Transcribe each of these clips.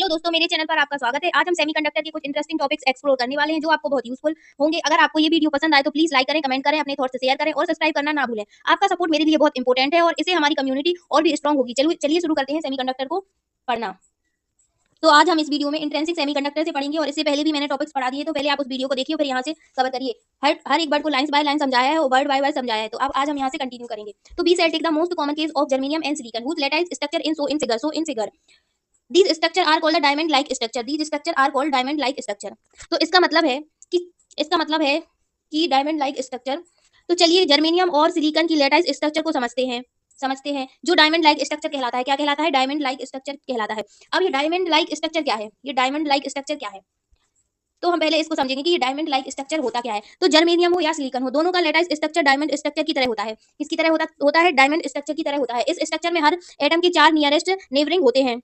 Hello दोस्तों, मेरे channel पर आपका स्वागत है। आज हम सेमीकंडक्टर के कुछ इंटरेस्टिंग टॉपिक्स एक्सप्लोर करने वाले हैं जो आपको बहुत यूजफुल होंगे। अगर आपको ये वीडियो पसंद आए तो प्लीज लाइक करें, कमेंट करें, अपने थॉट्स शेयर करें और सब्सक्राइब करना ना भूलें। आपका सपोर्ट मेरे लिए बहुत इंपॉर्टेंट है और इससे हमारी कम्युनिटी और भी स्ट्रांग होगी। चलिए शुरू करते हैं सेमीकंडक्टर को पढ़ना। तो आज हम इस वीडियो में इंट्रिंसिक सेमीकंडक्टर से पढ़ेंगे और इससे पहले भी मैंने टॉपिक्स पढ़ा दिए, तो पहले आप उस वीडियो को देखिए, फिर यहाँ से कवर करिए। हर एक वर्ड को लाइंस बाय लाइन समझाया है और वर्ड बाय वर्ड समझाया है। तो अब आज हम यहाँ से कंटिन्यू करेंगे। तो be said take the most common case of germanium and silicon whose lattice structure in figure These structure are called a diamond like structure. These structure are called diamond like structure. तो इसका मतलब है कि diamond like structure. तो चलिए germanium और silicon की lattice structure को समझते हैं जो डायमंड लाइक स्ट्रक्चर कहलाता है। क्या कहलाता है? डायमंड लाइक स्ट्रक्चर कहलाता है। अब ये डायमंड लाइक स्ट्रक्चर क्या है? ये डायमंड लाइक स्ट्रक्चर क्या है? तो हम पहले इसको समझेंगे कि ये डायमंड लाइक स्ट्रक्चर होता क्या है। तो जर्मेनियम हो या सिलिकॉन हो, दोनों का लेटाइस स्ट्रक्चर डायमंड स्ट्रक्चर की तरह होता है। किसकी तरह होता है? डायमंड स्ट्रक्चर की तरह होता है। इस स्ट्रक्चर में हर एटम के 4 नियरेस्ट नेबरिंग होते हैं।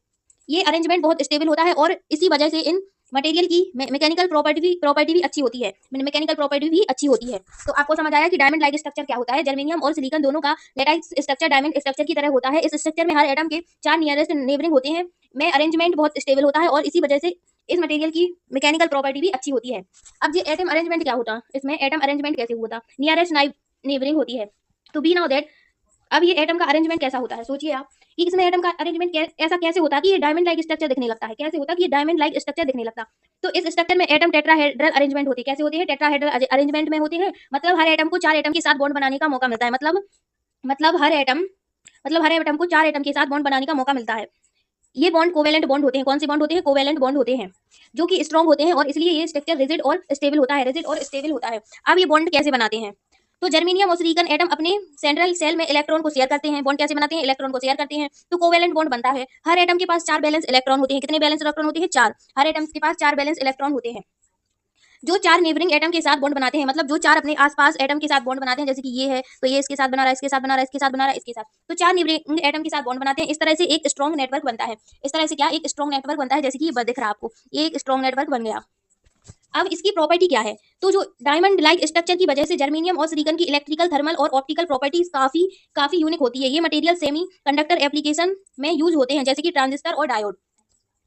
ये अरेंजमेंट बहुत स्टेबल होता है और इसी वजह से इन मटेरियल की मैकेनिकल प्रॉपर्टी भी अच्छी होती है। मैकेनिकल प्रॉपर्टी भी अच्छी होती है। तो आपको समझ आया कि डायमंड लाइक स्ट्रक्चर क्या होता है। जर्मेनियम और सिलिकॉन दोनों का लेटाइस स्ट्रक्चर डायमंड स्ट्रक्चर की तरह होता है। इस स्ट्रक्चर में हर एटम के 4 नियरेस्ट नेबरिंग होते हैं। में अरेंजमेंट बहुत स्टेबल होता है और इसी वजह से इस मटेरियल की मैकेनिकल प्रॉपर्टी भी अच्छी होती है। अब ये एटम अरेंजमेंट क्या होता? इसमें एटम अरेंजमेंट कैसे होता? नियरेस्ट नेबरिंग होती है। तो बी नाउ दैट अब ये एटम का अरेंजमेंट कैसा होता है? सोचिए आप कि इसमें एटम का अरेंजमेंट ऐसा कैसे होता है कि ये डायमंड लाइक स्ट्रक्चर दिखने लगता है। कैसे होता कि ये डायमंड लाइक स्ट्रक्चर दिखने लगता? तो इस स्ट्रक्चर में एटम टेट्राहेड्रल अरेंजमेंट होती है। कैसे होती है? टेट्राहेड्रल अरेंजमेंट में होती है। मतलब हर एटम को 4 एटम के साथ बॉन्ड बनाने का मौका मिलता है। मतलब हर एटम को 4 एटम के साथ बॉन्ड बनाने का मौका मिलता है। ये बॉन्ड कोवेलेंट बॉन्ड होते हैं। कौन से बॉन्ड होते हैं? कोवेलेंट बॉन्ड होते हैं जो कि स्ट्रॉन्ग होते हैं और इसलिए ये स्ट्रक्चर रिजिड और स्टेबल होता है। अब ये बॉन्ड कैसे बनाते हैं? तो जर्मेनियम और सिलिकॉन एटम अपने सेंट्रल सेल में इलेक्ट्रॉन को शेयर करते हैं। बॉन्ड कैसे बनाते हैं? इलेक्ट्रॉन को शेयर करते हैं तो कोवेलेंट बॉन्ड बनता है। हर एटम के पास 4 बैलेंस इलेक्ट्रॉन होते हैं। कितने बैलेंस इलेक्ट्रॉन होते हैं? 4। हर एटम के पास 4 बैलेंस इलेक्ट्रॉन होते हैं जो 4 नेबरिंग एटम के साथ बॉन्ड बनाते हैं। मतलब जो 4 अपने आसपास एटम के साथ बॉन्ड बनाते हैं, जैसे कि ये है तो ये इसके साथ बना रहा है, इसके साथ बना रहा है, इसके साथ बना रहा है, इसके साथ। तो 4 नेबरिंग एटम के साथ बॉन्ड बनाते हैं। इस तरह से एक स्ट्रॉन्ग नेटवर्क बनता है। इस तरह से क्या? एक स्ट्रॉन्ग नेटवर्क बनता है। जैसे कि ये दिख रहा है आपको, ये एक स्ट्रॉन्ग नेटवर्क बन गया। अब इसकी प्रॉपर्टी क्या है? तो जो डायमंड लाइक स्ट्रक्चर की वजह से जर्मेनियम और सिलिकॉन की इलेक्ट्रिकल, थर्मल और ऑप्टिकल प्रॉपर्टीज काफी यूनिक होती है। ये मटेरियल सेमी कंडक्टर एप्लीकेशन में यूज होते हैं, जैसे कि ट्रांजिस्टर और डायोड।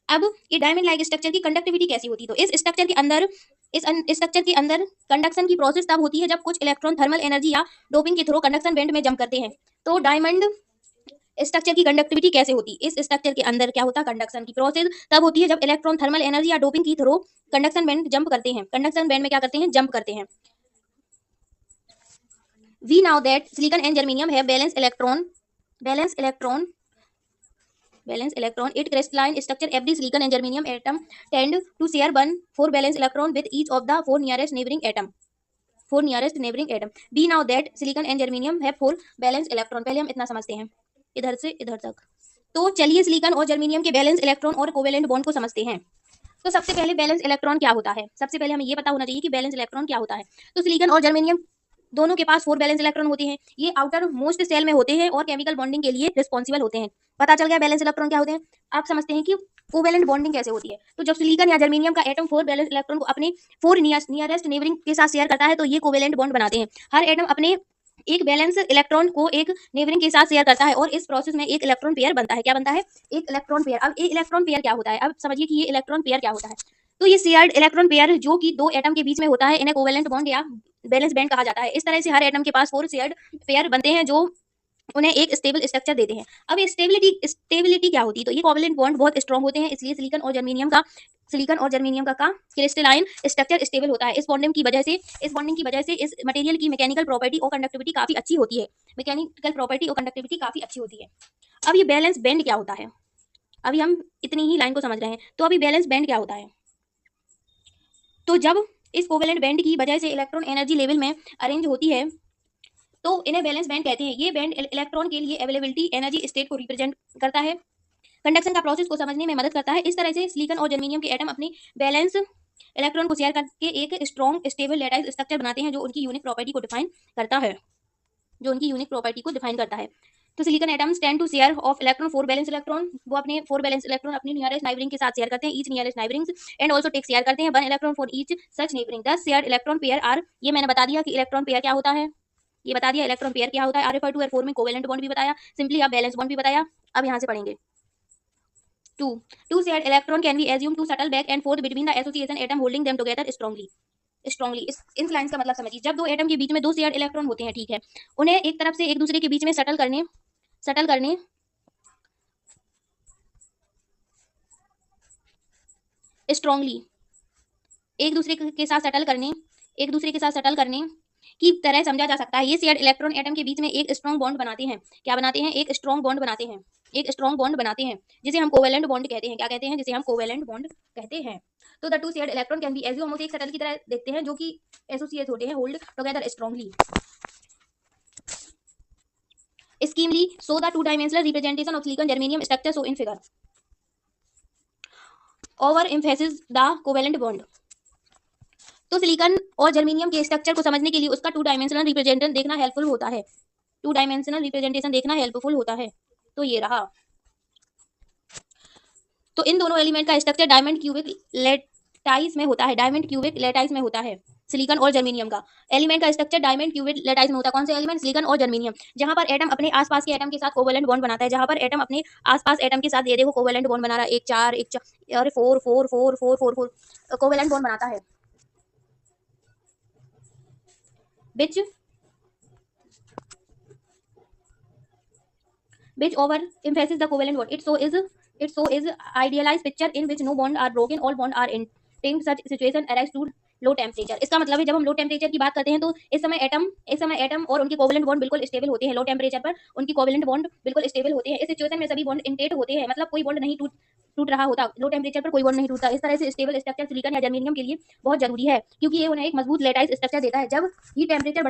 अब ये डायमंड लाइक स्ट्रक्चर की कंडक्टिविटी कैसी होती है? तो इस स्ट्रक्चर के अंदर कंडक्शन की प्रोसेस तब होती है जब कुछ इलेक्ट्रॉन थर्मल एनर्जी या डोपिंग के थ्रू कंडक्शन बैंड में जंप करते हैं। तो डायमंड स्ट्रक्चर की कंडक्टिविटी कैसे होती? इस स्ट्रक्चर के अंदर क्या होता? कंडक्शन की प्रोसेस तब होती है जब इलेक्ट्रॉन थर्मल एनर्जी या डोपिंग के थ्रू कंडक्शन बैंड जंप करते हैं। कंडक्शन बैंड में क्या करते हैं? जंप करते हैं। We now that silicon and germanium have valence electron it crystalline structure. Every silicon and germanium atom tend to share 4 valence electron with each of the 4 nearest neighboring atom. Be now that silicon and germanium have 4 valence electron. पहले हम इतना समझते हैं इधर से इधर तक। तो चलिए सिलिकॉन और जर्मेनियम के बैलेंस इलेक्ट्रॉन और कोवेलेंट बॉन्ड को समझते हैं। तो सबसे पहले बैलेंस इलेक्ट्रॉन क्या होता है? सबसे पहले हमें ये पता होना चाहिए कि बैलेंस इलेक्ट्रॉन क्या होता है। तो सिलिकॉन और जर्मेनियम दोनों के पास 4 बैलेंस इलेक्ट्रॉन होते हैं। ये आउटर मोस्ट सेल में होते हैं और केमिकल बॉन्डिंग के लिए रिस्पॉन्सिबल होते हैं। पता चल गया बैलेंस इलेक्ट्रॉन क्या होते हैं। आप समझते हैं कि कोवेलेंट बॉन्डिंग कैसे होती है। तो जब सिलिकॉन या जर्मेनियम का एटम 4 बैलेंस इलेक्ट्रॉन को अपने 4 नियरेस्ट नेबरिंग के साथ शेयर करता है तो ये कोवेलेंट बॉन्ड बनाते हैं। हर एटम अपने एक बैलेंस इलेक्ट्रॉन को एक नेबरिंग के साथ शेयर करता है और इस प्रोसेस में एक इलेक्ट्रॉन पेयर बनता है। क्या बनता है? एक इलेक्ट्रॉन पेयर। अब ये इलेक्ट्रॉन पेयर क्या होता है? अब समझिए कि ये इलेक्ट्रॉन पेयर क्या होता है। तो ये शेयर्ड इलेक्ट्रॉन पेयर जो कि 2 एटम के बीच में होता है, इन्हें कोवेलेंट बॉन्ड या बैलेंस बैंड कहा जाता है। इस तरह से हर एटम के पास 4 शेयर्ड पेयर बनते हैं जो उन्हें एक स्टेबल स्ट्रक्चर देते हैं। अब ये स्टेबिलिटी क्या होती है? तो ये कोवेलेंट बॉन्ड बहुत स्ट्रांग होते हैं, इसलिए सिलिकॉन और जर्मेनियम का क्रिस्टलाइन स्ट्रक्चर स्टेबल होता है। इस बॉन्डिंग की वजह से इस मटेरियल की मैकेनिकल प्रॉपर्टी और कंडक्टिविटी काफी अच्छी होती है। अब ये बैलेंस बैंड क्या होता है? अभी हम इतनी ही लाइन को समझ रहे हैं। तो अभी बैलेंस बैंड क्या होता है? तो जब इस कोवेलेंट बैंड की वजह से इलेक्ट्रॉन एनर्जी लेवल में अरेंज होती है तो इन्हें बैलेंस बैंड कहते हैं। ये बैंड इलेक्ट्रॉन के लिए अवेलेबिलिटी एनर्जी स्टेट को रिप्रेजेंट करता है, कंडक्शन का प्रोसेस को समझने में मदद करता है। इस तरह से सिलिकॉन और जर्मेनियम के एटम अपनी बैलेंस इलेक्ट्रॉन को शेयर करके एक स्ट्रॉन्ग स्टेबल लेटाइस स्ट्रक्चर बनाते हैं जो उनकी यूनिक प्रॉपर्टी को डिफाइन करता है। तो silicon atoms tend to share of electron 4 valence electron. वो अपने 4 बैलेंस इलेक्ट्रॉन अपनी नियरेस्ट नाइबरिंग के साथ शेयर करते हैं। Each nearest neighbourings and also take share करते हैं 1 electron for each such neighbouring. These shared electron pair are, ये मैंने बता दिया कि इलेक्ट्रॉन पेयर क्या होता है। ये बता दिया इलेक्ट्रॉन पेयर क्या होता है। आर रेफर टू 4 में कोवेलेंट बॉन्ड भी बताया, सिंपली अब बैलेंस बॉन्ड भी बताया। अब यहाँ से पढ़ेंगे Two shared electron can be assumed to settle back and forth between the association atom holding them together strongly in lines का मतलब समझिए, जब दो एटम के बीच में दो शेयर्ड इलेक्ट्रॉन होते हैं, ठीक है, उन्हें एक तरफ से एक दूसरे के बीच में सटल करने स्ट्रांगली एक दूसरे के साथ सटल करने की तरह समझा जा सकता है। ये शेयर्ड इलेक्ट्रॉन एटम के बीच में एक स्ट्रॉन्ग बॉन्ड बनाते हैं। क्या बनाते हैं? एक स्ट्रॉन्ग बॉन्ड बनाते हैं जिसे हम कोवेलेंट बॉन्ड कहते हैं। क्या कहते हैं? जिसे हम कोवेलेंट बॉन्ड कहते हैं। तो the two shared electron can be assume, हम उसे एक सटल की तरह देखते हैं जो कि एसोसिएट होते हैं, hold together strongly. Schemely show the two-dimensional representation of silicon germanium structure so in figure. Overemphasize the covalent bond. तो सिलिकॉन और जर्मेनियम के स्ट्रक्चर को समझने के लिए उसका टू डायमेंशनल रिप्रेजेंटेशन देखना हेल्पफुल होता है। तो ये रहा। तो इन दोनों एलिमेंट का स्ट्रक्चर डायमंड क्यूबिक लेटाइस में होता है। सिलिकॉन और जर्मेनियम का एलिमेंट का स्ट्रक्चर डायमंड क्यूबिक लेटाइस में होता है। कौन से एलिमेंट? सिलिकॉन और जर्मेनियम। जहां पर एटम अपने आसपास के एटम के साथ कोवेलेंट बॉन्ड बनाता है, ये देखो कोवेलेंट बॉन्ड बना रहा है, एक चार और 4 4 4 4 4 4 कोवेलेंट बॉन्ड बनाता है, which over emphasizes the covalent bond. It so is idealized picture in which no bond are broken, all bond are intact. Such situation arise to low temperature. इसका मतलब है जब हम लो टेम्परेचर की बात करते हैं तो इस समय एटम और उनके कोवेलेंट बॉन्ड बिल्कुल स्टेबल होते हैं। लो टेम्परेचर पर उनकी कोवेलेंट बॉन्ड बिल्कुल स्टेबल होते हैं। इस सिचुएशन में सभी बॉन्ड इंटेक्ट होते हैं, मतलब कोई बॉन्ड नहीं टूट रहा होता। लो टेम्परेचर पर कोई बॉन्ड नहीं टूटता। इस तरह से स्टेबल स्ट्रक्चर सिलिकॉन या जर्मेनियम के लिए बहुत जरूरी है, क्योंकि ये उन्हें एक मजबूत लेटाइस स्ट्रक्चर देता है। जब हम टेम्परेचर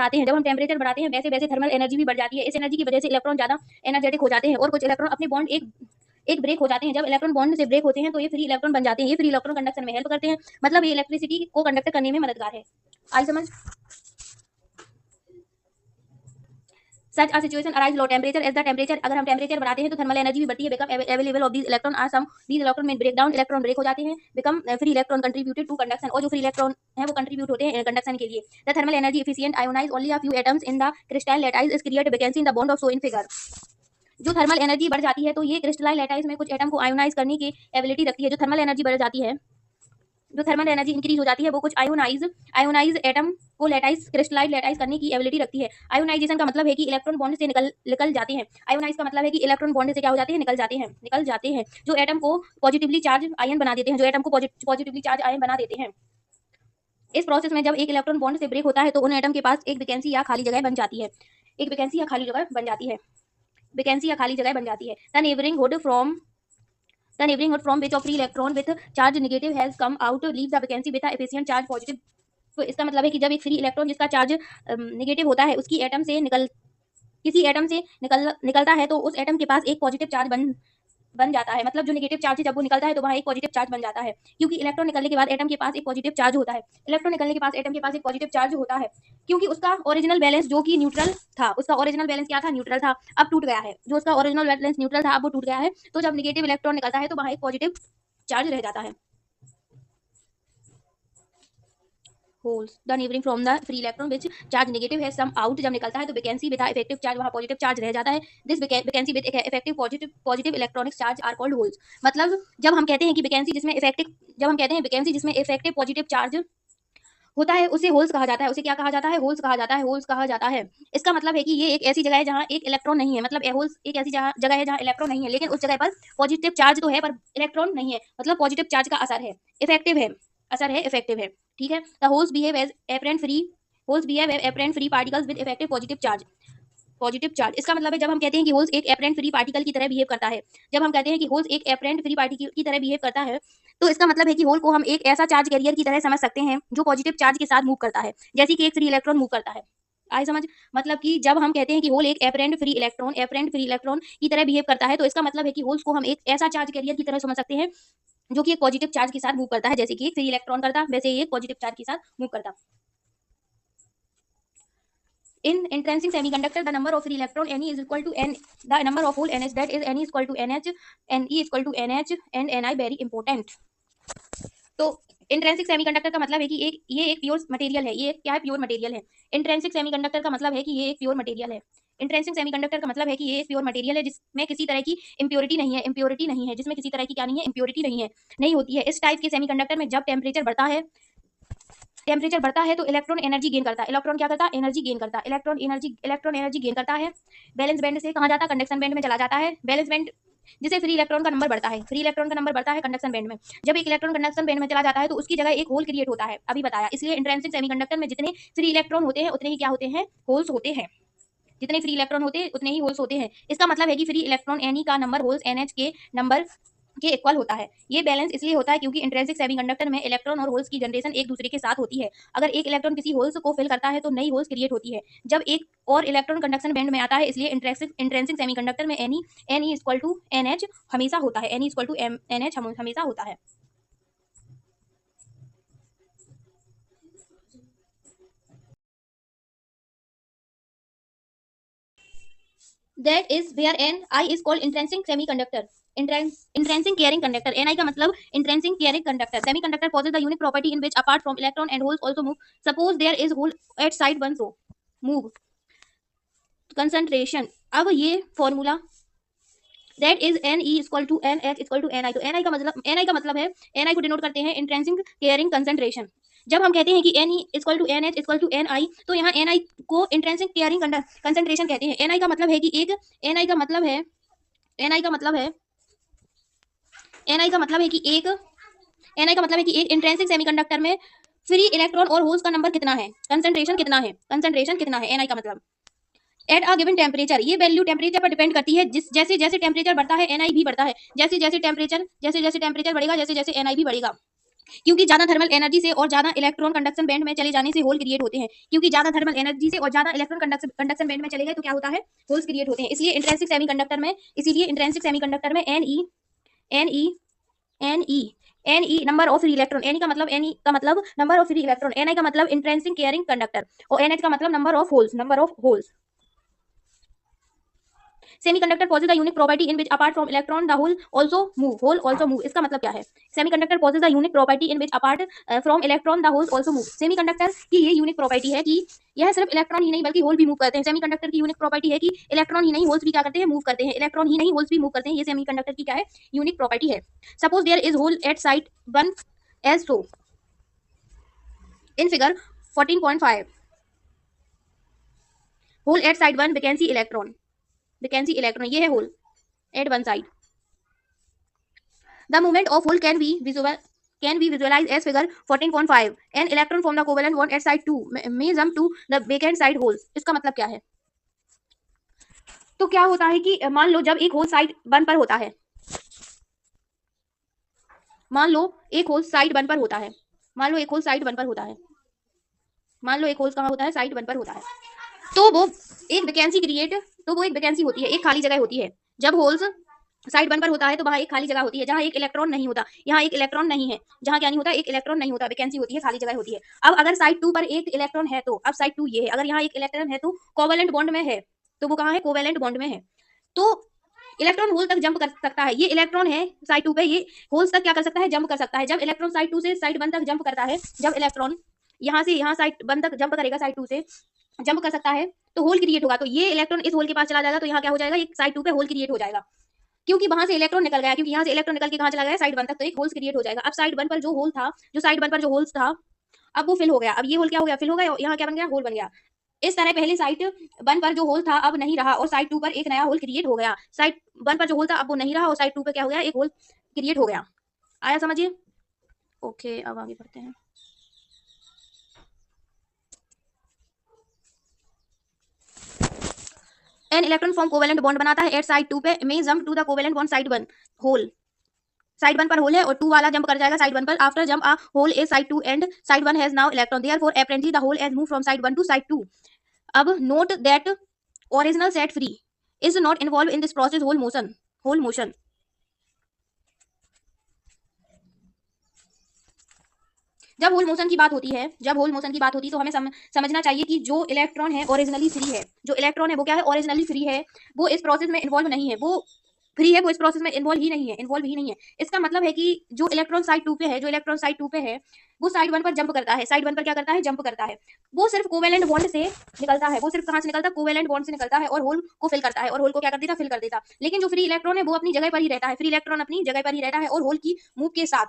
बढ़ाते हैं वैसे वैसे थर्मल एनर्जी भी बढ़ जाती है। इस एनर्जी की वजह से इलेक्ट्रॉन ज्यादा एनर्जेटिक हो जाते हैं और कुछ इलेक्ट्रॉन अपने बॉन्ड एक ब्रेक हो जाते हैं। जब इलेक्ट्रॉन बॉन्ड से ब्रेक होते हैं तो ये फ्री इलेक्ट्रॉन बन जाते हैं। ये फ्री इलेक्ट्रॉन कंडक्शन में हेल्प करते हैं, मतलब ये इलेक्ट्रिसिटी को कंडक्ट करने में मददगार है। आई समझ? Such a situation arise low temperature as the temperature, अगर हम टेम्परेचर बढ़ाते हैं तो थर्मल एनर्जी भी बढ़ती है। Become available of these electron are some these electron में ब्रेक डाउन, इलेक्ट्रॉन ब्रेक हो जाते हैं। Become free electron contributed to conduction, और जो फ्री इलेक्ट्रॉन है वो कंट्रीब्यूट होते हैं कंडक्शन के लिए। The thermal energy efficient ionize only a few atoms in the crystal lattice is create vacancy in the bond of so in figure. जो thermal energy बढ़ जाती है तो ये क्रिस्टलाइन लेटाइज में कुछ एटम को आयोनाइज करने की एबिलिटी रखती है। जो थर्मल एनर्जी बढ़ जाती है, जो थर्मल एनर्जी इंक्रीज हो जाती है, वो कुछ आयोनाइज एटम को क्रिस्टलाइज करने की एबिलिटी रखती है। आयोनाइजेशन का मतलब है कि इलेक्ट्रॉन बॉन्ड से निकल जाते हैं। आयोनाइज का मतलब है कि इलेक्ट्रॉन बॉन्ड से क्या हो जाते हैं? निकल जाते हैं जो एटम को पॉजिटिवली चार्ज आयन बना देते हैं। इस प्रोसेस में जब एक इलेक्ट्रॉन बॉन्ड से ब्रेक होता है तो उन एटम के पास एक वैकेंसी या खाली जगह बन जाती है। The neighboring hood from which of free electron with charge negative has come out leaves the vacancy with a efficient charge positive। तो इसका मतलब है कि जब एक फ्री इलेक्ट्रॉन जिसका चार्ज नेगेटिव होता है किसी एटम से निकलता है तो उस एटम के पास एक पॉजिटिव चार्ज बन जाता है। मतलब जो नेगेटिव चार्ज है जब वो निकलता है तो वहाँ एक पॉजिटिव चार्ज बन जाता है, क्योंकि इलेक्ट्रॉन निकलने के बाद एटम के पास एक पॉजिटिव चार्ज होता है। क्योंकि उसका ओरिजिनल बैलेंस जो कि न्यूट्रल था, क्या था? न्यूट्रल था। अब टूट गया है। जो उसका ओरिजिनल बैलेंस न्यूट्रल था अब वो टूट गया है। तो जब नेगेटिव इलेक्ट्रॉन निकलता है तो वहाँ एक पॉजिटिव चार्ज रह जाता है। Holes the neighbouring from the free electron which charge negative है सम आउट, जब निकलता है तो वैकेंसी विद इफेक्टिव चार्ज, वहाँ पॉजिटिव चार्ज रह जाता है। This vacancy with effective positive electronic charge are called holes. मतलब जब हम कहते हैं कि वैकेंसी जिसमें इफेक्टिव पॉजिटिव चार्ज होता है उसे होल्स कहा जाता है। उसे क्या कहा जाता है? होल्स कहा जाता है। इसका मतलब है कि ये एक ऐसी जगह है जहाँ एक इलेक्ट्रॉन नहीं है। मतलब होल्स एक ऐसी जगह है जहाँ इलेक्ट्रॉन नहीं है, लेकिन उस जगह पर पॉजिटिव चार्ज तो है पर इलेक्ट्रॉन नहीं है। मतलब पॉजिटिव चार्ज का असर है, इफेक्टिव है। ठीक है। The holes behave as apparent free particles with effective positive charge. इसका मतलब है जब हम कहते हैं कि होल्स एक एपरेंट फ्री पार्टिकल की तरह बिहेव करता है, तो इसका मतलब है कि होल को हम एक ऐसा चार्ज कैरियर की तरह समझ सकते हैं जो पॉजिटिव चार्ज के साथ मूव करता है, जैसे कि एक फ्री इलेक्ट्रॉन मूव करता है। आई समझ? मतलब कि जब हम कहते हैं कि होल एक एपरेंट फ्री इलेक्ट्रॉन की तरह बिहेव करता है, तो इसका मतलब है कि होल्स को हम एक ऐसा चार्ज कैरियर की तरह समझ सकते हैं जो कि एक पॉजिटिव चार्ज के साथ मूव करता है। जैसे कि एक फ्री इलेक्ट्रॉन करता, वैसे ही एक पॉजिटिव चार्ज के साथ मूव करता। In intrinsic semiconductor, the number of free electron Ne is equal to n, the number of hole nh, that is Ne is equal to nh, Ne equal to nh and Ni very important। तो intrinsic semiconductor का मतलब है कि ये एक pure material है। ये क्या है? प्योर मटेरियल है। इंट्रिंसिक सेमीकंडक्टर का मतलब है कि ये एक प्योर मटेरियल है। इंट्रिंसिक सेमीकंडक्टर का मतलब है कि ये एक प्योर मटेरियल है जिसमें किसी तरह की इम्प्योरिटी नहीं है, जिसमें किसी तरह की क्या नहीं है, इम्प्योरिटी नहीं है, नहीं होती है। इस टाइप के सेमीकंडक्टर में जब टेम्परेचर बढ़ता है तो इलेक्ट्रॉन एनर्जी गेन करता है। इलेक्ट्रॉन क्या करता है? एनर्जी गेन करता है। इलेक्ट्रॉन एनर्जी गेन करता है। बैलेंस बैंड से कहाँ जाता है? कंडक्शन बैंड में चला जाता है। बैलेंस बैंड जिसे फ्री इलेक्ट्रॉन का नंबर बढ़ता है, कंडक्शन बैंड में। जब एक इलेक्ट्रॉन कंडक्शन बैंड में चला जाता है तो उसकी जगह एक होल क्रिएट होता है, अभी बताया। इसलिए इंट्रिंसिक सेमीकंडक्टर में जितने फ्री इलेक्ट्रॉन होते हैं उतने ही क्या होते हैं? होल्स होते हैं। जितने फ्री इलेक्ट्रॉन होते हैं उतने ही होल्स होते हैं। इसका मतलब है कि फ्री इलेक्ट्रॉन एन का नंबर होल्स एन के नंबर के इक्वल होता है। ये बैलेंस इसलिए होता है क्योंकि इंट्रिंसिक सेमीकंडक्टर में इलेक्ट्रॉन और होल्स की जनरेशन एक दूसरे के साथ होती है। अगर एक इलेक्ट्रॉन किसी होल्स को फिल करता है तो नई होल्स क्रिएट होती है जब एक और इलेक्ट्रॉन कंडक्शन बैंड में आता है। इसलिए इंट्रिंसिक सेमीकंडक्टर में N E equal to N H हमेशा होता है। N equal to N H हमेशा होता है। That is where Ni is called intrinsic semiconductor. Intrinsic carrying conductor. Ni का मतलब intrinsic carrying conductor. Semiconductor possess the unique property in which apart from electron and holes also move. Suppose there is hole at side 1, so move. Concentration. अब ये formula that is Ne equal to NH equal to Ni. तो Ni का मतलब है, Ni को denote करते हैं intrinsic carrying concentration. जब हम कहते हैं कि Ne equal to NH equal to Ni, तो यहाँ Ni को intrinsic carrying concentration कहते हैं। Ni का मतलब है कि एक Ni का मतलब है Ni का मतलब है कि एक इंट्रिंसिक सेमीकंडक्टर में फ्री इलेक्ट्रॉन और होल्स का नंबर कितना है, कंसंट्रेशन कितना है Ni का मतलब एट अ गिवन टेम्परेचर। ये वैल्यू टेम्परेचर पर डिपेंड करती है। जैसे जैसे टेम्परेचर बढ़ता है Ni भी बढ़ता है। जैसे जैसे टेम्परेचर बढ़ेगा Ni भी बढ़ेगा। क्योंकि ज्यादा थर्मल एनर्जी से और ज्यादा इलेक्ट्रॉन कंडक्शन बैंड में चले जाने से होल क्रिएट होते हैं। क्योंकि ज्यादा थर्मल एनर्जी से और ज्यादा इलेक्ट्रॉन कंडक्शन बैंड में चले गए तो क्या होता है? होल्स क्रिएट होते हैं। इसलिए इंट्रिंसिक सेमीकंडक्टर में N E number of free electron. Ni का मतलब number of free electron. Ni का मतलब इंट्रिंसिक कैरिंग कंडक्टर और NH का मतलब number of holes. Semiconductor possess the unique property in which apart from electron the hole also move। इसका मतलब क्या है? Semiconductor possess the unique property in which apart from electron the holes also move। Semiconductor की ये unique property है कि यह सिर्फ इलेक्ट्रॉन ही नहीं बल्कि होल भी मूव करते हैं। सेमीकंडक्टर की यूनिक प्रॉपर्टी है कि इलेक्ट्रॉन ही नहीं होल्स भी क्या करते हैं? मूव करते हैं। इलेक्ट्रॉन ही नहीं होल्स भी मूव करते हैं। ये सेमीकंडक्टर की क्या है? यूनिक प्रॉपर्टी है। Suppose there is hole at side 1 as so in figure 14.5। Hole at side 1 vacancy electron ये है hole at one side. The movement of hole can be visualized as figure 14.5। An electron from the covalent bond at side 2 may jump to the vacant side holes। इसका मतलब क्या है? तो क्या होता है कि मान लो जब एक होल साइड 1 पर होता है, मान लो एक होल साइड 1 पर होता है, तो वो एक वैकेंसी होती है, एक खाली जगह होती है। जब होल्स साइड 1 पर होता है तो वहां एक खाली जगह होती है जहां एक इलेक्ट्रॉन नहीं होता। यहाँ एक इलेक्ट्रॉन नहीं है, जहां क्या नहीं होता? एक इलेक्ट्रॉन नहीं होता, वैकेंसी होती है, खाली जगह होती है। अब अगर साइड 2 पर एक इलेक्ट्रॉन है तो अब साइड 2 ये है, अगर यहाँ एक इलेक्ट्रॉन है तो कोवेलेंट बॉन्ड में है, तो वो कहाँ है? कोवेलेंट बॉन्ड में है। तो इलेक्ट्रॉन होल तक जंप कर सकता है। ये इलेक्ट्रॉन है साइड 2 पे, ये होल्स तक क्या कर सकता है? जंप कर सकता है। जब इलेक्ट्रॉन साइड 2 से साइड 1 तक जंप करता है, जब इलेक्ट्रॉन यहाँ से यहाँ साइड 1 तक जंप करेगा, साइड 2 से जंप कर सकता है तो होल क्रिएट होगा। तो ये इलेक्ट्रॉन इस होल के पास चला जाएगा तो यहाँ क्या हो जाएगा? एक साइड 2 पे होल क्रिएट हो जाएगा, क्योंकि वहां से इलेक्ट्रॉन निकल गया, क्योंकि यहाँ से इलेक्ट्रॉन निकल के कहाँ चला गया? साइड 1 तक, तो एक होल्स क्रिएट हो जाएगा। अब साइड 1 पर जो होल्स था अब वो फिल हो गया। अब ये होल क्या हो गया? फिल हो गया। यहाँ क्या बन गया? होल बन गया। इस तरह पहले साइड 1 पर जो होल था अब नहीं रहा और साइड 2 पर एक नया होल क्रिएट हो गया। साइड 1 पर जो होल था अब वो नहीं रहा और साइड 2 पर क्या हो गया? एक होल क्रिएट हो गया। आया समझिए? ओके, अब आगे बढ़ते हैं। An electron form covalent bond बनाता है एट साइड 2 पे, may jump to the covalent bond site 1 hole. Site 1 पर होल है और 2 वाला जंप कर जाएगा साइड 1 पर। After jump a hole is side 2 and side 1 has now electron, therefore apparently the hole has moved from side 1 to side 2। अब note that original set free is not involve in this process hole motion. जब hole motion की बात होती है तो हमें समझना चाहिए कि जो इलेक्ट्रॉन है ओरिजिनली फ्री है, वो क्या है? ओरिजिनली फ्री है, वो इस प्रोसेस में इन्वॉल्व नहीं है। वो फ्री है, वो इस प्रोसेस में इन्वॉल्व ही नहीं है। इसका मतलब है कि जो इलेक्ट्रॉन साइड 2 पे है, वो साइड 1 पर जंप करता है। साइड 1 पर क्या करता है? जंप करता है। वो सिर्फ कोवेलेंट बॉन्ड से निकलता है। वो सिर्फ कहां से निकलता है? कोवेलेंट बॉन्ड से निकलता है और होल को फिल करता है, और होल को क्या कर देता? फिल कर देता। लेकिन जो फ्री इलेक्ट्रॉन है वो अपनी जगह पर ही रहता है। फ्री इलेक्ट्रॉन अपनी जगह पर ही रहता है और होल की मूव के साथ,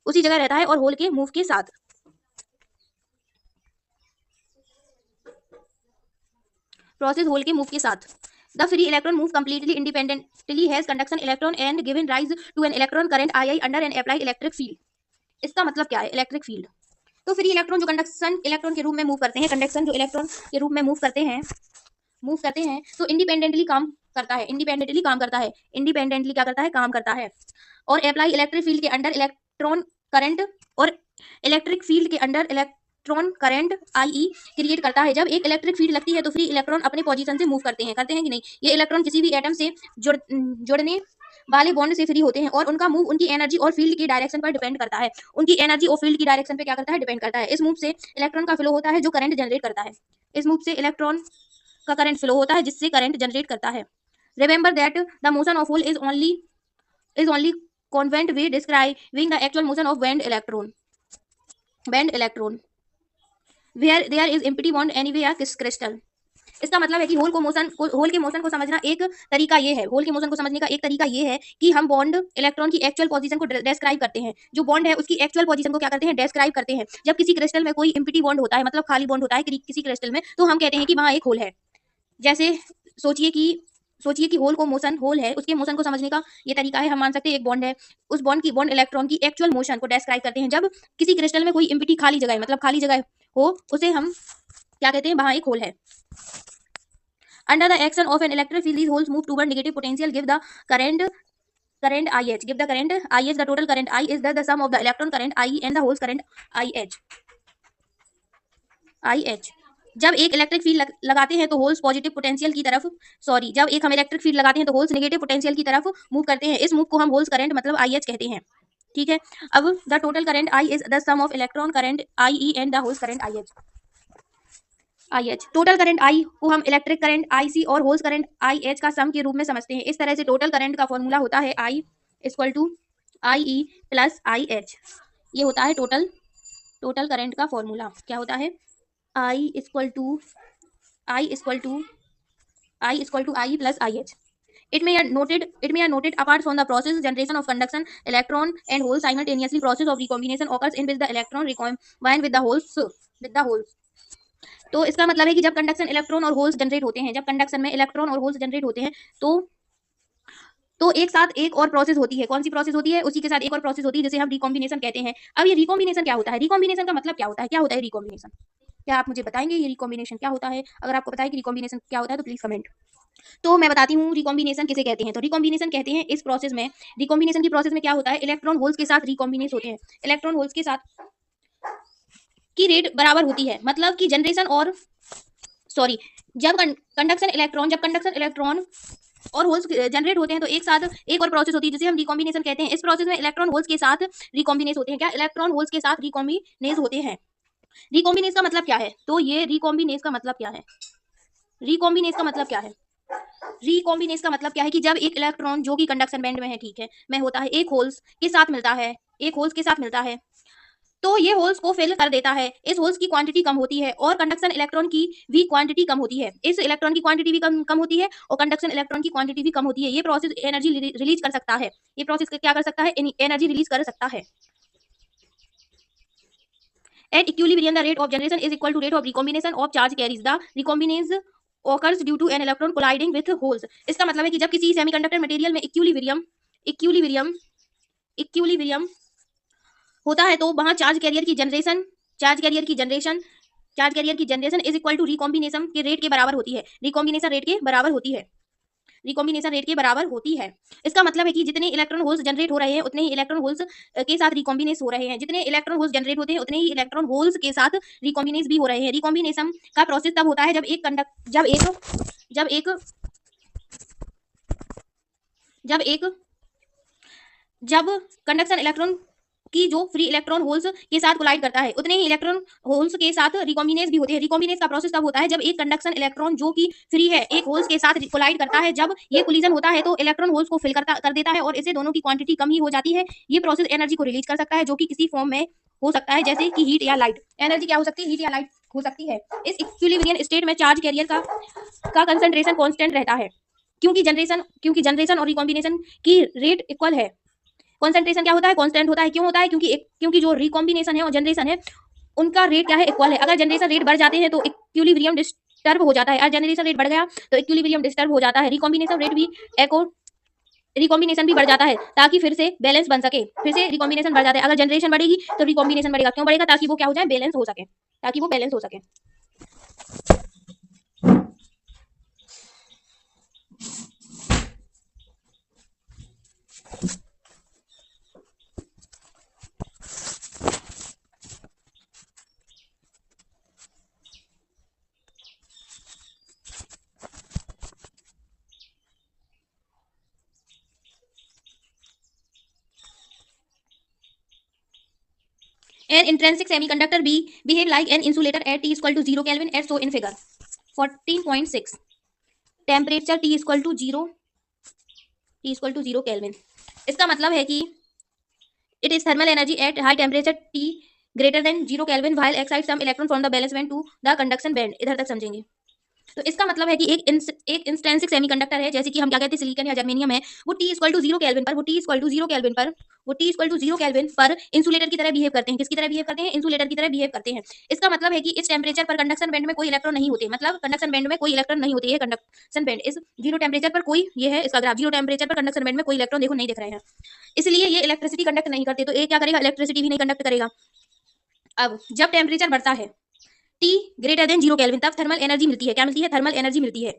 उसी जगह रहता है और होल के मूव के साथ। प्रोसेस होल के मूव के साथ। The free electron move completely independently has conduction electron and given rise to an electron current I under an apply electric field. इसका मतलब क्या है? Electric field. तो फ्री इलेक्ट्रॉन जो कंडक्शन इलेक्ट्रॉन के रूप में मूव करते हैं, तो इंडिपेंडेंटली क्या करता है? काम करता है। और अप्लाई इलेक्ट्रिक फील्ड के अंडर इलेक्ट्रॉन करंट और इलेक्ट्रिक फील्ड के under electron current I create करता है। जब एक इलेक्ट्रिक फील्ड लगती है तो फ्री इलेक्ट्रॉन अपने पोजीशन से मूव करते हैं कि नहीं? ये इलेक्ट्रॉन किसी भी एटम से जुड़ने वाले बॉन्ड से फ्री होते हैं और उनका मूव उनकी एनर्जी और फील्ड की डायरेक्शन पर डिपेंड करता है। उनकी एनर्जी और फील्ड की डायरेक्शन पे क्या करता है? डिपेंड करता है। इस मूव से इलेक्ट्रॉन का फ्लो होता है जो करंट जनरेट करता है। इस मूव से इलेक्ट्रॉन का करंट फ्लो होता है जिससे करंट जनरेट करता है। Remember that the motion of hole is only convenient way describing the actual motion of band electron where there is empty bond anywhere crystal. इसका मतलब है कि होल के मोशन को समझना एक तरीका ये है। होल के मोशन को समझने का एक तरीका ये है कि हम बॉन्ड इलेक्ट्रॉन की एक्चुअल पोजीशन को डिस्क्राइब करते हैं। जो बॉन्ड है उसकी एक्चुअल पोजीशन को क्या करते हैं? डिस्क्राइब करते हैं। जब किसी क्रिस्टल में कोई एम्प्टी बॉन्ड होता है, मतलब खाली बॉन्ड होता है किसी क्रिस्टल में, तो हम कहते हैं कि वहां एक होल है। जैसे सोचिए कि होल है, उसके मोशन को समझने का ये तरीका है। हम मान सकते हैं एक बॉन्ड है, उस बॉन्ड इलेक्ट्रॉन की एक्चुअल मोशन को डिस्क्राइब करते हैं। जब किसी क्रिस्टल में कोई एम्प्टी खाली जगह है, मतलब खाली जगह हो, उसे हम क्या कहते हैं? वहां एक होल है। Under the action of an electric field, these holes move toward negative potential. Give the current IH. The total current I is the sum of the electron current I and the holes current IH. जब एक electric field लगाते हैं तो holes positive potential की तरफ जब एक हम इलेक्ट्रिक फील्ड लगाते हैं तो होल्स नेगेटिव पोटेंशियल की तरफ मूव करते हैं। इस मूव को हम होल्स करंट मतलब IH कहते हैं। ठीक है। अब the total current I is the sum of electron current IE and the holes current IH। Total current I को हम इलेक्ट्रिक करंट IC और होल्स करंट IH का सम के रूप में समझते हैं। इस तरह से टोटल करंट का फॉर्मूला होता है I equal to IE plus IH। ये होता है टोटल करंट का फॉर्मूला। क्या होता है? I equal to I plus IH। It may are noted apart from the process generation of conduction electron and hole simultaneously process of recombination occurs in which the electron recombine with the holes। तो इसका मतलब है कि जब conduction electron और holes generate होते हैं, तो एक साथ एक और प्रोसेस होती है। कौन सी प्रोसेस होती है? उसी के साथ एक और प्रोसेस होती है जिसे हम रिकॉम्बिनेशन कहते हैं। अब ये रिकॉम्बिनेशन क्या होता है? रिकॉम्बिनेशन का मतलब क्या होता है? रिकॉम्बिनेशन? क्या आप मुझे बताएंगे ये रिकॉम्बिनेशन क्या होता है? अगर आपको पता है कि रिकॉम्बिनेशन क्या होता है तो प्लीज कमेंट। तो मैं बताती हूँ रिकॉम्बिनेशन किसे कहते हैं। तो रिकॉम्बिनेशन कहते हैं रिकॉम्बिनेशन की प्रोसेस में क्या होता है? इलेक्ट्रॉन होल्स के साथ रिकॉम्बिनेट होते हैं। इलेक्ट्रॉन होल्स के साथ की रेट बराबर होती है, मतलब कि जब कंडक्शन इलेक्ट्रॉन और होल्स जनरेट होते हैं तो एक साथ एक और प्रोसेस होती है जिसे हम रिकॉम्बिनेशन कहते हैं। इस प्रोसेस में इलेक्ट्रॉन होल्स के साथ रिकॉम्बिनेट होते हैं। क्या इलेक्ट्रॉन होल्स के साथ रिकॉम्बिनेट होते हैं? रिकॉम्बिनेशन का मतलब क्या है? तो ये रिकॉम्बिनेशन का मतलब क्या है? रिकॉम्बिनेशन का मतलब क्या है कि जब एक इलेक्ट्रॉन जो कि कंडक्शन बैंड में है, ठीक है, में होता है, एक होल्स के साथ मिलता है तो ये होल्स को फिल कर देता है। इस होल्स की क्वांटिटी कम होती है और कंडक्शन इलेक्ट्रॉन की भी क्वांटिटी कम होती है। इस इलेक्ट्रॉन की क्वांटिटी भी कम होती है और कंडक्शन इलेक्ट्रॉन की क्वांटिटी भी कम होती है। ये प्रोसेस एनर्जी रिलीज कर सकता है। ये प्रोसेस क्या कर सकता है? एनर्जी रिलीज कर सकता है। At equilibrium, the rate of generation is equal to rate of recombination of charge carriers. The recombination occurs due to an electron colliding with holes. इसका मतलब है कि जब किसी सेमीकंडक्टर मटेरियल में इक्विलिब्रियम होता है तो वहां चार्ज कैरियर की generation is equal to recombination के रेट के बराबर होती है। रिकॉम्बिनेशन रेट के बराबर होती है। इसका मतलब है कि जितने इलेक्ट्रॉन होल्स जनरेट हो रहे हैं उतने ही इलेक्ट्रॉन होल्स के साथ रिकॉम्बिनेट हो रहे हैं। जितने इलेक्ट्रॉन होल्स जनरेट होते हैं उतने ही इलेक्ट्रॉन होल्स के साथ रिकॉम्बिनेट भी हो रहे हैं। रिकॉम्बिनेशन का प्रोसेस तब होता है जब कंडक्शन इलेक्ट्रॉन कि जो फ्री इलेक्ट्रॉन होल्स के साथ कोलाइड करता है उतने ही इलेक्ट्रॉन होल्स के साथ रिकॉम्बिनेस भी होते हैं। रिकॉम्बिनेस का प्रोसेस तब होता है जब एक कंडक्शन इलेक्ट्रॉन जो कि फ्री है एक होल्स के साथ कोलाइड करता है। जब ये कोलिजन होता है तो इलेक्ट्रॉन होल्स को फिल कर देता है और इससे दोनों की क्वांटिटी कम ही हो जाती है। ये प्रोसेस एनर्जी को रिलीज कर सकता है जो कि किसी फॉर्म में हो सकता है जैसे कि हीट या लाइट। एनर्जी क्या हो सकती है? हीट या लाइट हो सकती है। इस इक्विलिब्रियम स्टेट में चार्ज कैरियर का कंसंट्रेशन कांस्टेंट रहता है क्योंकि जनरेशन और रिकॉम्बिनेशन की रेट इक्वल है। कॉन्सेंट्रेशन क्या होता है? कांस्टेंट होता है। क्यों होता है? क्योंकि जो रिकॉम्बिनेशन है और जनरेशन है उनका रेट क्या है? इक्वल है। अगर जनरेशन रेट बढ़ जाते हैं तो इक्विलिब्रियम डिस्टर्ब हो जाता है। अगर जनरेशन रेट बढ़ गया तो इक्विलिब्रियम डिस्टर्ब हो जाता है। रिकॉम्बिनेशन भी बढ़ जाता है ताकि फिर से बैलेंस बन सके। फिर से रिकॉम्बिनेशन बढ़ जाता है। अगर जनरेशन बढ़ेगी तो रिकॉम्बिनेशन बढ़ेगा। क्यों बढ़ेगा? ताकि वो क्या हो जाए? बैलेंस हो सके। ताकि वो बैलेंस हो सके। An intrinsic semiconductor behave like an insulator at T equal to 0 Kelvin as shown in figure 14.6. Temperature T equal to 0 Kelvin. इसका मतलब है कि it is thermal energy at high temperature T greater than 0 Kelvin while excites some electron from the valence band to the conduction band. इधर तक समझेंगे। तो इसका मतलब है कि एक इंस्टेंसिक सेमीकंडक्टर है जैसे कि हम क्या कहते हैं सिलिकॉन या जर्मेनियम है। वो T इक्वल टू 0 केल्विन पर इंसुलेटर की तरह बिहेव करते हैं। किसकी तरह बिहेव करते हैं? इंसुलेटर की तरह बिहेव करते हैं। इसका मतलब है कि इस टेम्परेचर पर कंडक्शन बैंड में कोई इलेक्ट्रॉन नहीं होते। मतलब कंडक्शन बैंड में कोई इलेक्ट्रॉन नहीं होते। ये कंडक्शन बैंड इस जीरो टेम्परेचर पर कोई ये है इसका ग्राफ। जीरो टेम्परेचर पर कंडक्शन बैंड में कोई इलेक्ट्रॉन देखो नहीं दिख रहे हैं, इसलिए ये इलेक्ट्रिसिटी कंडक्ट नहीं करते। तो ये क्या करेगा? इलेक्ट्रिसिटी भी नहीं कंडक्ट करेगा। अब जब टेम्परेचर बढ़ता है T ग्रेटर देन 0 केल्विन तब थर्मल एनर्जी मिलती है। क्या मिलती है? थर्मल एनर्जी मिलती है।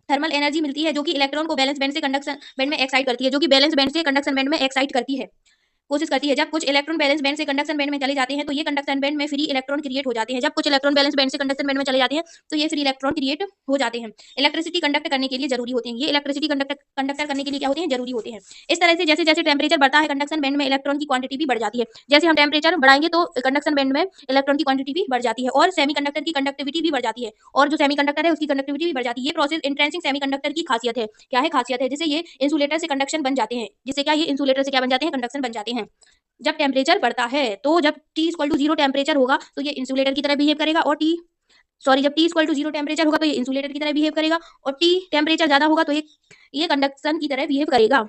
थर्मल एनर्जी मिलती है जो कि इलेक्ट्रॉन को बैलेंस बैंड से कंडक्शन बैंड में एक्साइट करती है। जो कि बैलेंस बैंड से कंडक्शन बैंड में एक्साइट करती है, कोशिश करती है। जब कुछ इलेक्ट्रॉन बैलेंस बैंड से कंडक्शन बैंड में चले जाते हैं तो ये कंडक्शन बैंड में फ्री इलेक्ट्रॉन क्रिएट हो जाते हैं। जब कुछ इलेक्ट्रॉन बैलेंस बैंड से कंडक्शन बैंड में चले जाते हैं तो ये फ्री इलेक्ट्रॉन क्रिएट हो जाते हैं। इलेक्ट्रिसिटी कंडक्ट करने के लिए जरूरी होते हैं। ये इलेक्ट्रिसिटी कंडक्ट करने के लिए क्या होते हैं? जरूरी होते हैं। इस तरह से जैसे जैसे टेम्परेचर बढ़ता है कंडक्शन बैंड में इलेक्ट्रॉन की क्वांटिटी भी बढ़ जाती है। जैसे हम टेम्परेचर बढ़ाएंगे तो कंडक्शन बैंड में इलेक्ट्रॉन की क्वांटिटी भी बढ़ जाती है और सेमीकंडक्टर की कंडक्टिविटी भी बढ़ जाती है। और जो सेमीकंडक्टर है उसकी कंडक्टिविटी भी बढ़ जाती है। ये प्रोसेस इंट्रिंसिक सेमीकंडक्टर की खासियत है। क्या है खासियत है? जिससे ये इंसुलेटर से कंडक्शन बन जाते हैं। जिससे क्या ये इंसुलेटर से क्या बन जाते हैं? कंडक्शन बन जाते हैं। जब टेम्परेचर बढ़ता है तो जब T इक्वल टू 0 टेम्परेचर होगा तो ये इंसुलेटर की तरह बिहेव करेगा और जब T इक्वल टू 0 टेम्परेचर होगा तो ये इंसुलेटर की तरह बिहेव करेगा और T टेम्परेचर ज्यादा होगा तो ये कंडक्शन की तरह बिहेव करेगा।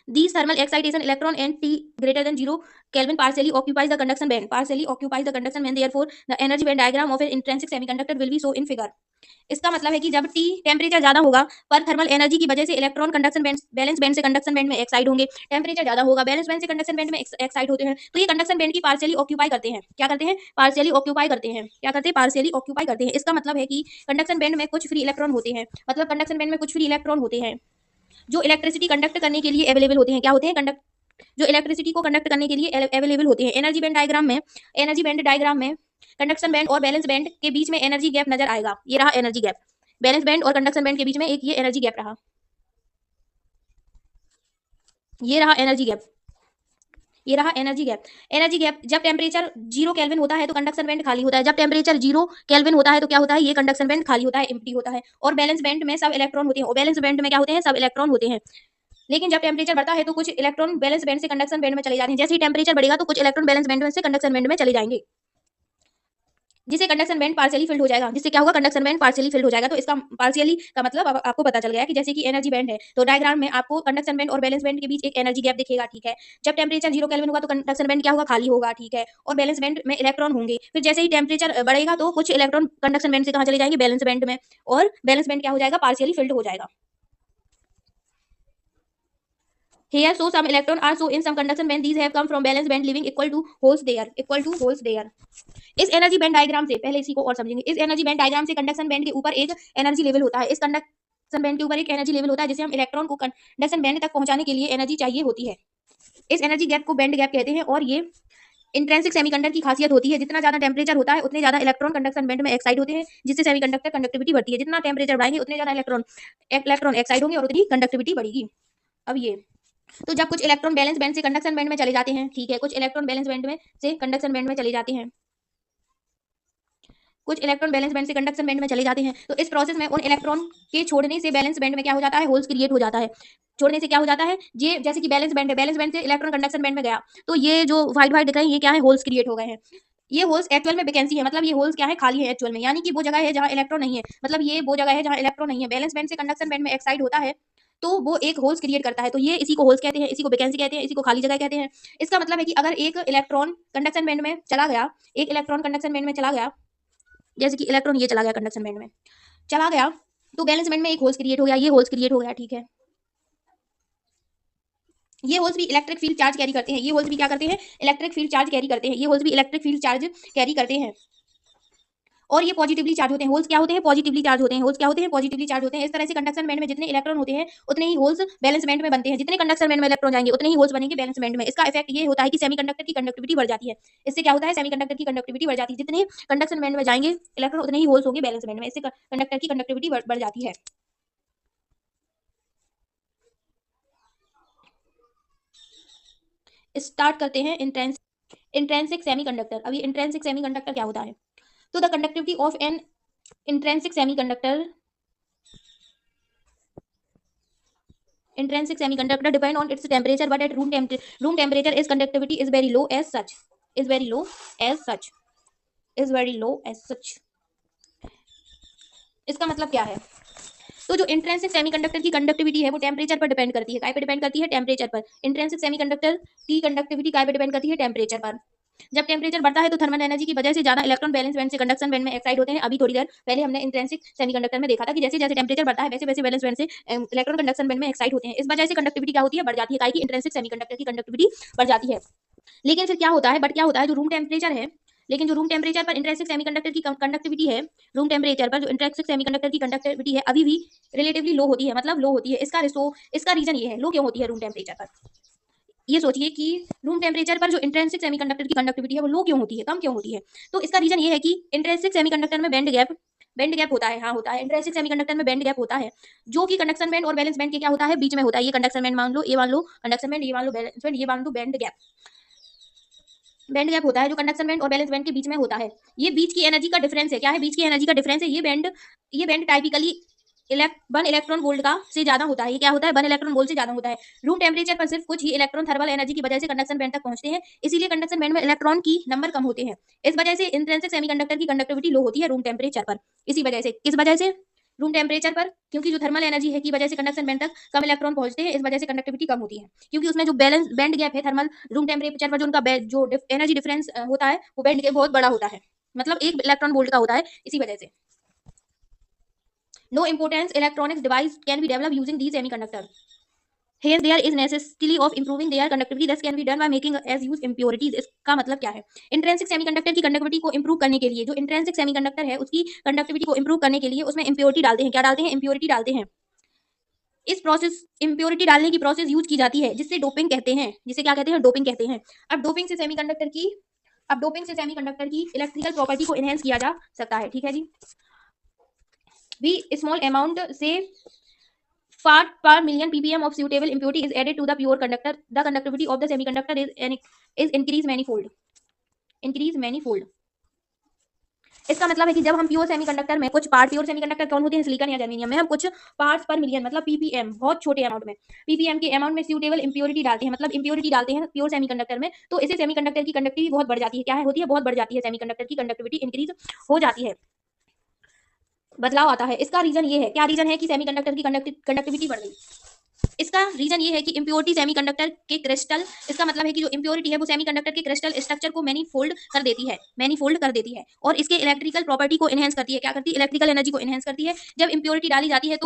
These thermal excitation electron and T greater than 0 Kelvin partially occupies the conduction band. Therefore, the energy band diagram of an intrinsic semiconductor will be shown in figure. इसका मतलब है कि जब T टेम्परेचर ज्यादा होगा पर thermal energy की वजह से electron conduction band balance band से कंडक्शन बैंड में एक्साइट होंगे। टेम्परेचर ज्यादा होगा, बैलेंस बैंड से कंडक्शन बैंड में एक्साइट होते हैं तो ये कंडक्शन बैंड की पार्शियली ऑक्यूपाई करते हैं। क्या करते हैं? पार्शियली ऑक्यूपाई करते हैं। क्या करते हैं? पार्शियली ऑक्यूपाई करते हैं। इसका मतलब है कि कंडक्शन बैंड में कुछ फ्री इलेक्ट्रॉन होते हैं। मतलब कंडक्शन बैंड में कुछ फ्री इलेक्ट्रॉन होते हैं जो इलेक्ट्रिसिटी कंडक्ट करने के लिए अवेलेबल होते हैं। क्या होते हैं? जो इलेक्ट्रिसिटी को कंडक्ट करने के लिए अवेलेबल होते हैं। एनर्जी बैंड डायग्राम में कंडक्शन बैंड और बैलेंस बैंड के बीच में एनर्जी गैप नजर आएगा। ये रहा एनर्जी गैप। बैलेंस बैंड और कंडक्शन बैंड के बीच में एक ये एनर्जी गैप रहा। ये रहा एनर्जी गैप। एनर्जी गैप जब टेम्परेचर 0 केल्विन होता है तो कंडक्शन बैंड खाली होता है। जब टेम्परेचर 0 केल्विन होता है तो क्या होता है? ये कंडक्शन बैंड खाली होता है, एम्प्टी होता है और बैलेंस बैंड में सब इलेक्ट्रॉन होते हैं। और बैलेंस बैंड में क्या होते हैं? सब इलेक्ट्रॉन होते हैं। लेकिन जब टेम्परेचर बढ़ता है तो कुछ इलेक्ट्रॉन बैलेंस बैंड से कंडक्शन बैंड में चले जाते हैं। जैसे ही टेम्परेचर बढ़ेगा तो कुछ इलेक्ट्रॉन बैलेंस बैंड से कंडक्शन बैंड में चले जाएंगे, जिससे कंडक्शन बैंड पार्शियली फिल्ड हो जाएगा। जिससे क्या होगा? कंडक्शन बैंड पार्शियली फिल्ड हो जाएगा। तो इसका पार्शियली का मतलब अब आपको पता चल गया कि जैसे कि एनर्जी बैंड है तो डायग्राम में आपको कंडक्शन बैंड और बैलेंस बैंड के बीच एक एनर्जी गैप दिखेगा, ठीक है। जब टेम्परेचर 0 केल्विन होगा तो कंडक्शन बैंड क्या होगा? खाली होगा, ठीक है। और बैलेंस बैंड में इलेक्ट्रॉन होंगे। फिर जैसे ही टेम्परेचर बढ़ेगा तो कुछ इलेक्ट्रॉन कंडक्शन बैंड से कहाँ चले जाएंगे? बैलेंस बैंड में। और बैलेंस बैंड क्या हो जाएगा? पार्शियली फिल्ड हो जाएगा। Here so some electron are so in some conduction band these have come from valence band leaving equal to holes there. इस एनर्जी बैंड डायग्राम से पहले इसी को और समझेंगे। इस एनर्जी बैंड डायग्राम से कंडक्शन बैंड के ऊपर एक एनर्जी लेवल होता है। इस कंडक्शन बैंड के ऊपर एक एनर्जी लेवल होता है जिसे हम इलेक्ट्रॉन को कंडक्शन बैंड तक पहुंचाने के लिए एनर्जी चाहिए होती है। इस एनर्जी गैप को बैंड गैप कहते हैं और ये इंट्रिंसिक सेमीकंडक्टर की खासियत होती है। जितना ज्यादा टेम्परेचर होता है उतने ज्यादा इलेक्ट्रॉन कंडक्शन बैंड में एक्साइट होते हैं, जिससे सेमीकंडक्टर कंडक्टिविटी बढ़ती है। जितना टेम्परेचर बढ़ाएंगे उतने ज्यादा इलेक्ट्रॉन एक्साइट होंगे और उतनी कंडक्टिविटी बढ़ेगी। अब ये तो जब कुछ इलेक्ट्रॉन बैलेंस बैंड से कंडक्शन बैंड में चले जाते हैं, ठीक है, कुछ इलेक्ट्रॉन बैलेंस बैंड में से कंडक्शन बैंड में चले जाते हैं, कुछ इलेक्ट्रॉन बैलेंस बैंड से कंडक्शन बैंड में चले जाते हैं, तो इस प्रोसेस में उन इलेक्ट्रॉन के छोड़ने से बैलेंस बैंड में क्या हो जाता है, होल्स क्रिएट हो जाता है। छोड़ने से क्या हो जाता है, ये जैसे कि बैलेंस बैंड है, बैलेंस बैंड से इलेक्ट्रॉन कंडक्शन बैंड में गया, तो ये जो व्हाइट व्हाइट दिख रहे हैं ये क्या है, होल्स क्रिएट हो गए हैं। ये होल्स एक्चुअल में वैकेंसी है, मतलब ये होल्स क्या है, खाली है एक्चुअल में, यानी कि वो जगह है जहां इलेक्ट्रॉन नहीं है, मतलब ये वो जगह है जहां इलेक्ट्रॉन नहीं है। बैलेंस बैंड से कंडक्शन बैंड में एक्साइड होता है तो वो एक होल्स क्रिएट करता है, तो ये इसी को होल्स कहते हैं, इसी को वैकेंसी कहते हैं, इसी को खाली जगह कहते हैं। इसका मतलब है कि अगर एक इलेक्ट्रॉन कंडक्शन बैंड में चला गया, एक इलेक्ट्रॉन कंडक्शन बैंड में चला गया, जैसे कि इलेक्ट्रॉन ये चला गया कंडक्शन बैंड में, चला गया, तो बैलेंस बैंड में एक होल्स क्रिएट हो गया, ये होल्स क्रिएट हो गया, ठीक है। ये होल्स भी इलेक्ट्रिक फील्ड चार्ज कैरी करते हैं, ये होल्स भी क्या करते हैं, इलेक्ट्रिक फील्ड चार्ज कैरी करते हैं, ये होल्स भी इलेक्ट्रिक फील्ड चार्ज कैरी करते हैं, और ये पॉजिटिवली चार्ज होते हैं। होल्स क्या होते हैं, पॉजिटिवली चार्ज होते हैं, होल्स क्या होते हैं, पॉजिटिवली चार्ज होते हैं। इस तरह से कंडक्शन बैंड में जितने इलेक्ट्रॉन होते हैं उतने ही होल्स बैलेंस बैंड में बनते हैं, जितने कंडक्शन बैंड में इलेक्ट्रॉन जाएंगे उतने ही होल्स बनेंगे बैलेंस बैंड में। इसका इफेक्ट ये होता है कि सेमीकंडक्टर की कंडक्टिविटी बढ़ जाती है। इससे क्या होता है, सेमीकंडक्टर की कंडक्टिविटी बढ़ जाती है, जितने कंडक्शन बैंड में जाएंगे इलेक्ट्रॉन उतने ही होल्स होंगे बैलेंस बैंड में, इससे कंडक्टर की कंडक्टिविटी बढ़ जाती है। स्टार्ट करते हैं इंट्रेंसिक सेमीकंडक्टर। अभी इंट्रेंसिक सेमीकंडक्टर क्या होता है, तो the conductivity of an intrinsic semiconductor depend on its temperature, but at room temperature its conductivity is very low as such, is very low as such, is very low as such। इसका मतलब क्या है, तो जो intrinsic semiconductor की conductivity है वो temperature पर डिपेंड करती है, काय पे डिपेंड करती है, टेम्परेचर पर। इंट्रिंसिक सेमीकंडक्टर की कंडक्टिविटी काय पे डिपेंड करती है, टेम्परेचर पर। जब टेम्परेचर बढ़ता है तो थर्मल एनर्जी की वजह से ज्यादा इलेक्ट्रॉन बैलेंस बैंड से कंडक्शन बैंड में एक्साइड होते हैं। अभी थोड़ी देर पहले हमने इंट्रिंसिक सेमीकंडक्टर में देखा था कि जैसे जैसे टेम्परेचर बढ़ता है वैसे वैसे बैलेंस बैंड से इलेक्ट्रॉन कंडक्शन बैंड में एक्साइड होते हैं। इस वजह से कंडक्टिविटी क्या होती है, बढ़ जाती है, काय की इंट्रिंसिक सेमीकंडक्टर की कंडक्टिविटी बढ़ जाती है। लेकिन फिर क्या होता है, बट क्या होता है, जो रूम टेम्परेचर है, लेकिन जो रूम टेम्परेचर पर इंट्रिंसिक सेमीकंडक्टर की कंडक्टिविटी है, रूम टेम्परेचर पर जो इंट्रिंसिक सेमीकंडक्टर की कंडक्टिविटी है अभी भी रिलेटिवली लो होती है, मतलब लो होती है। इसका रीजन ये है, लो क्यों होती है रूम टेम्परेचर पर, ये सोचिए कि रूम टेम्परेचर पर जो इंट्रिंसिक सेमीकंडक्टर की कंडक्टिविटी है वो लो क्यों होती है, कम क्यों होती है। तो इसका रीजन ये है कि इंट्रिंसिक सेमीकंडक्टर में बैंड गैप होता है, हाँ होता है, इंट्रिंसिक सेमीकंडक्टर में बैंड गैप होता है, जो कि कंडक्शन बैंड और बैलेंस बैंड के क्या होता है, बीच में होता है। ये कंडक्शन बैंड मान लो, ये मान लो कंडक्शन बैंड, ये मान लो बैलेंस बैंड, ये मान लो बैंड गैप होता है जो कंडक्शन बैंड और बैलेंस बैंड के बीच में होता है। ये बीच की एनर्जी का डिफरेंस है, क्या है, बीच की एनर्जी का डिफरेंस है। ये बैंड टाइपिकली 1 इलेक्ट्रॉन वोल्ट का से ज्यादा होता है। ये क्या होता है, 1 इलेक्ट्रॉन वोल्ट से ज्यादा होता है। रूम टेम्परेचर पर सिर्फ कुछ ही इलेक्ट्रॉन थर्मल एनर्जी की वजह से कंडक्शन बैंड तक पहुंचते हैं, इसीलिए कंडक्शन बैंड में इलेक्ट्रॉन की नंबर कम होते हैं। इस वजह से इंट्रिंसिक सेमीकंडक्टर की कंडक्टिविटी लो होती है रूम टेम्परेचर पर। इसी वजह से, किस वजह से, रूम टेम्परेचर पर, क्योंकि जो थर्मल एनर्जी है की वजह से कंडक्शन बैंड तक कम इलेक्ट्रॉन पहुंचते हैं, इस वजह से कंडक्टिविटी कम होती है। क्योंकि उसमें जो बैलेंस बैंड गैप है थर्मल रूम टेम्परेचर पर, जो उनका जो एनर्जी डिफरेंस होता है वो बैंड गैप बहुत बड़ा होता है, मतलब 1 इलेक्ट्रॉन वोल्ट का होता है, इसी वजह से। No importance electronics device can be developed using these semiconductor. Here there is necessity of improving their conductivity. This can be done by making as use impurities. इसका मतलब क्या है, इंट्रिंसिक सेमीकंडक्टर की कंडक्टिविटी को इंप्रूव करने के लिए, जो इंट्रिंसिक सेमीकंडक्टर है उसकी कंडक्टिविटी को इंप्रूव करने के लिए उसमें इंप्योरिटी डालते हैं। क्या डालते हैं, इंप्योरिटी डालते हैं। इस प्रोसेस, इंप्योरिटी डालने की प्रोसेस यूज की जाती है जिससे डोपिंग कहते हैं, जिसे क्या कहते हैं, डोपिंग कहते हैं। अब डोपिंग से सेमीकंडक्टर की इलेक्ट्रिकल प्रॉपर्टी को एनहेंस किया जा सकता है, ठीक है जी। भी स्मॉल अमाउंट से part per million ppm of suitable impurity is added to the pure conductor, the conductivity of the semiconductor is increase manifold। इसका मतलब है कि जब हम प्योर सेमीकंडक्टर में कुछ पार्ट, प्योर सेमीकंडक्टर कौन होते हैं, सिलिकॉन या जर्मेनियम में, हम कुछ पार्ट्स पर मिलियन मतलब पीपीएम, बहुत छोटे अमाउंट में, पीपीएम के अमाउंट में सूटेबल इंप्योरिटी डालते हैं, मतलब इंप्योरिटी डालते हैं प्योर सेमीकंडक्टर में, तो इसे सेमीकंडक्टर की कंडक्टिविटी बहुत बढ़ जाती है। क्या है, होती है, बहुत बढ़ जाती है, सेमीकंडक्टर की कंडक्टिविटी इंक्रीज हो जाती है, बदलाव आता है। इसका रीजन ये है, क्या रीजन है कि सेमीकंडक्टर की कंडक्टिविटी बढ़ गई। इसका रीजन ये है कि इंप्योरिटी सेमीकंडक्टर के क्रिस्टल, इसका मतलब है कि जो इंप्योरिटी है वो सेमीकंडक्टर के क्रिस्टल स्ट्रक्चर को मैनीफोल्ड कर देती है और इसके इलेक्ट्रिकल प्रॉपर्टी को एनहेंस करती है। क्या करती है, इलेक्ट्रिकल एनर्जी को एनहेंस करती है। जब इंप्योरिटी डाली जाती है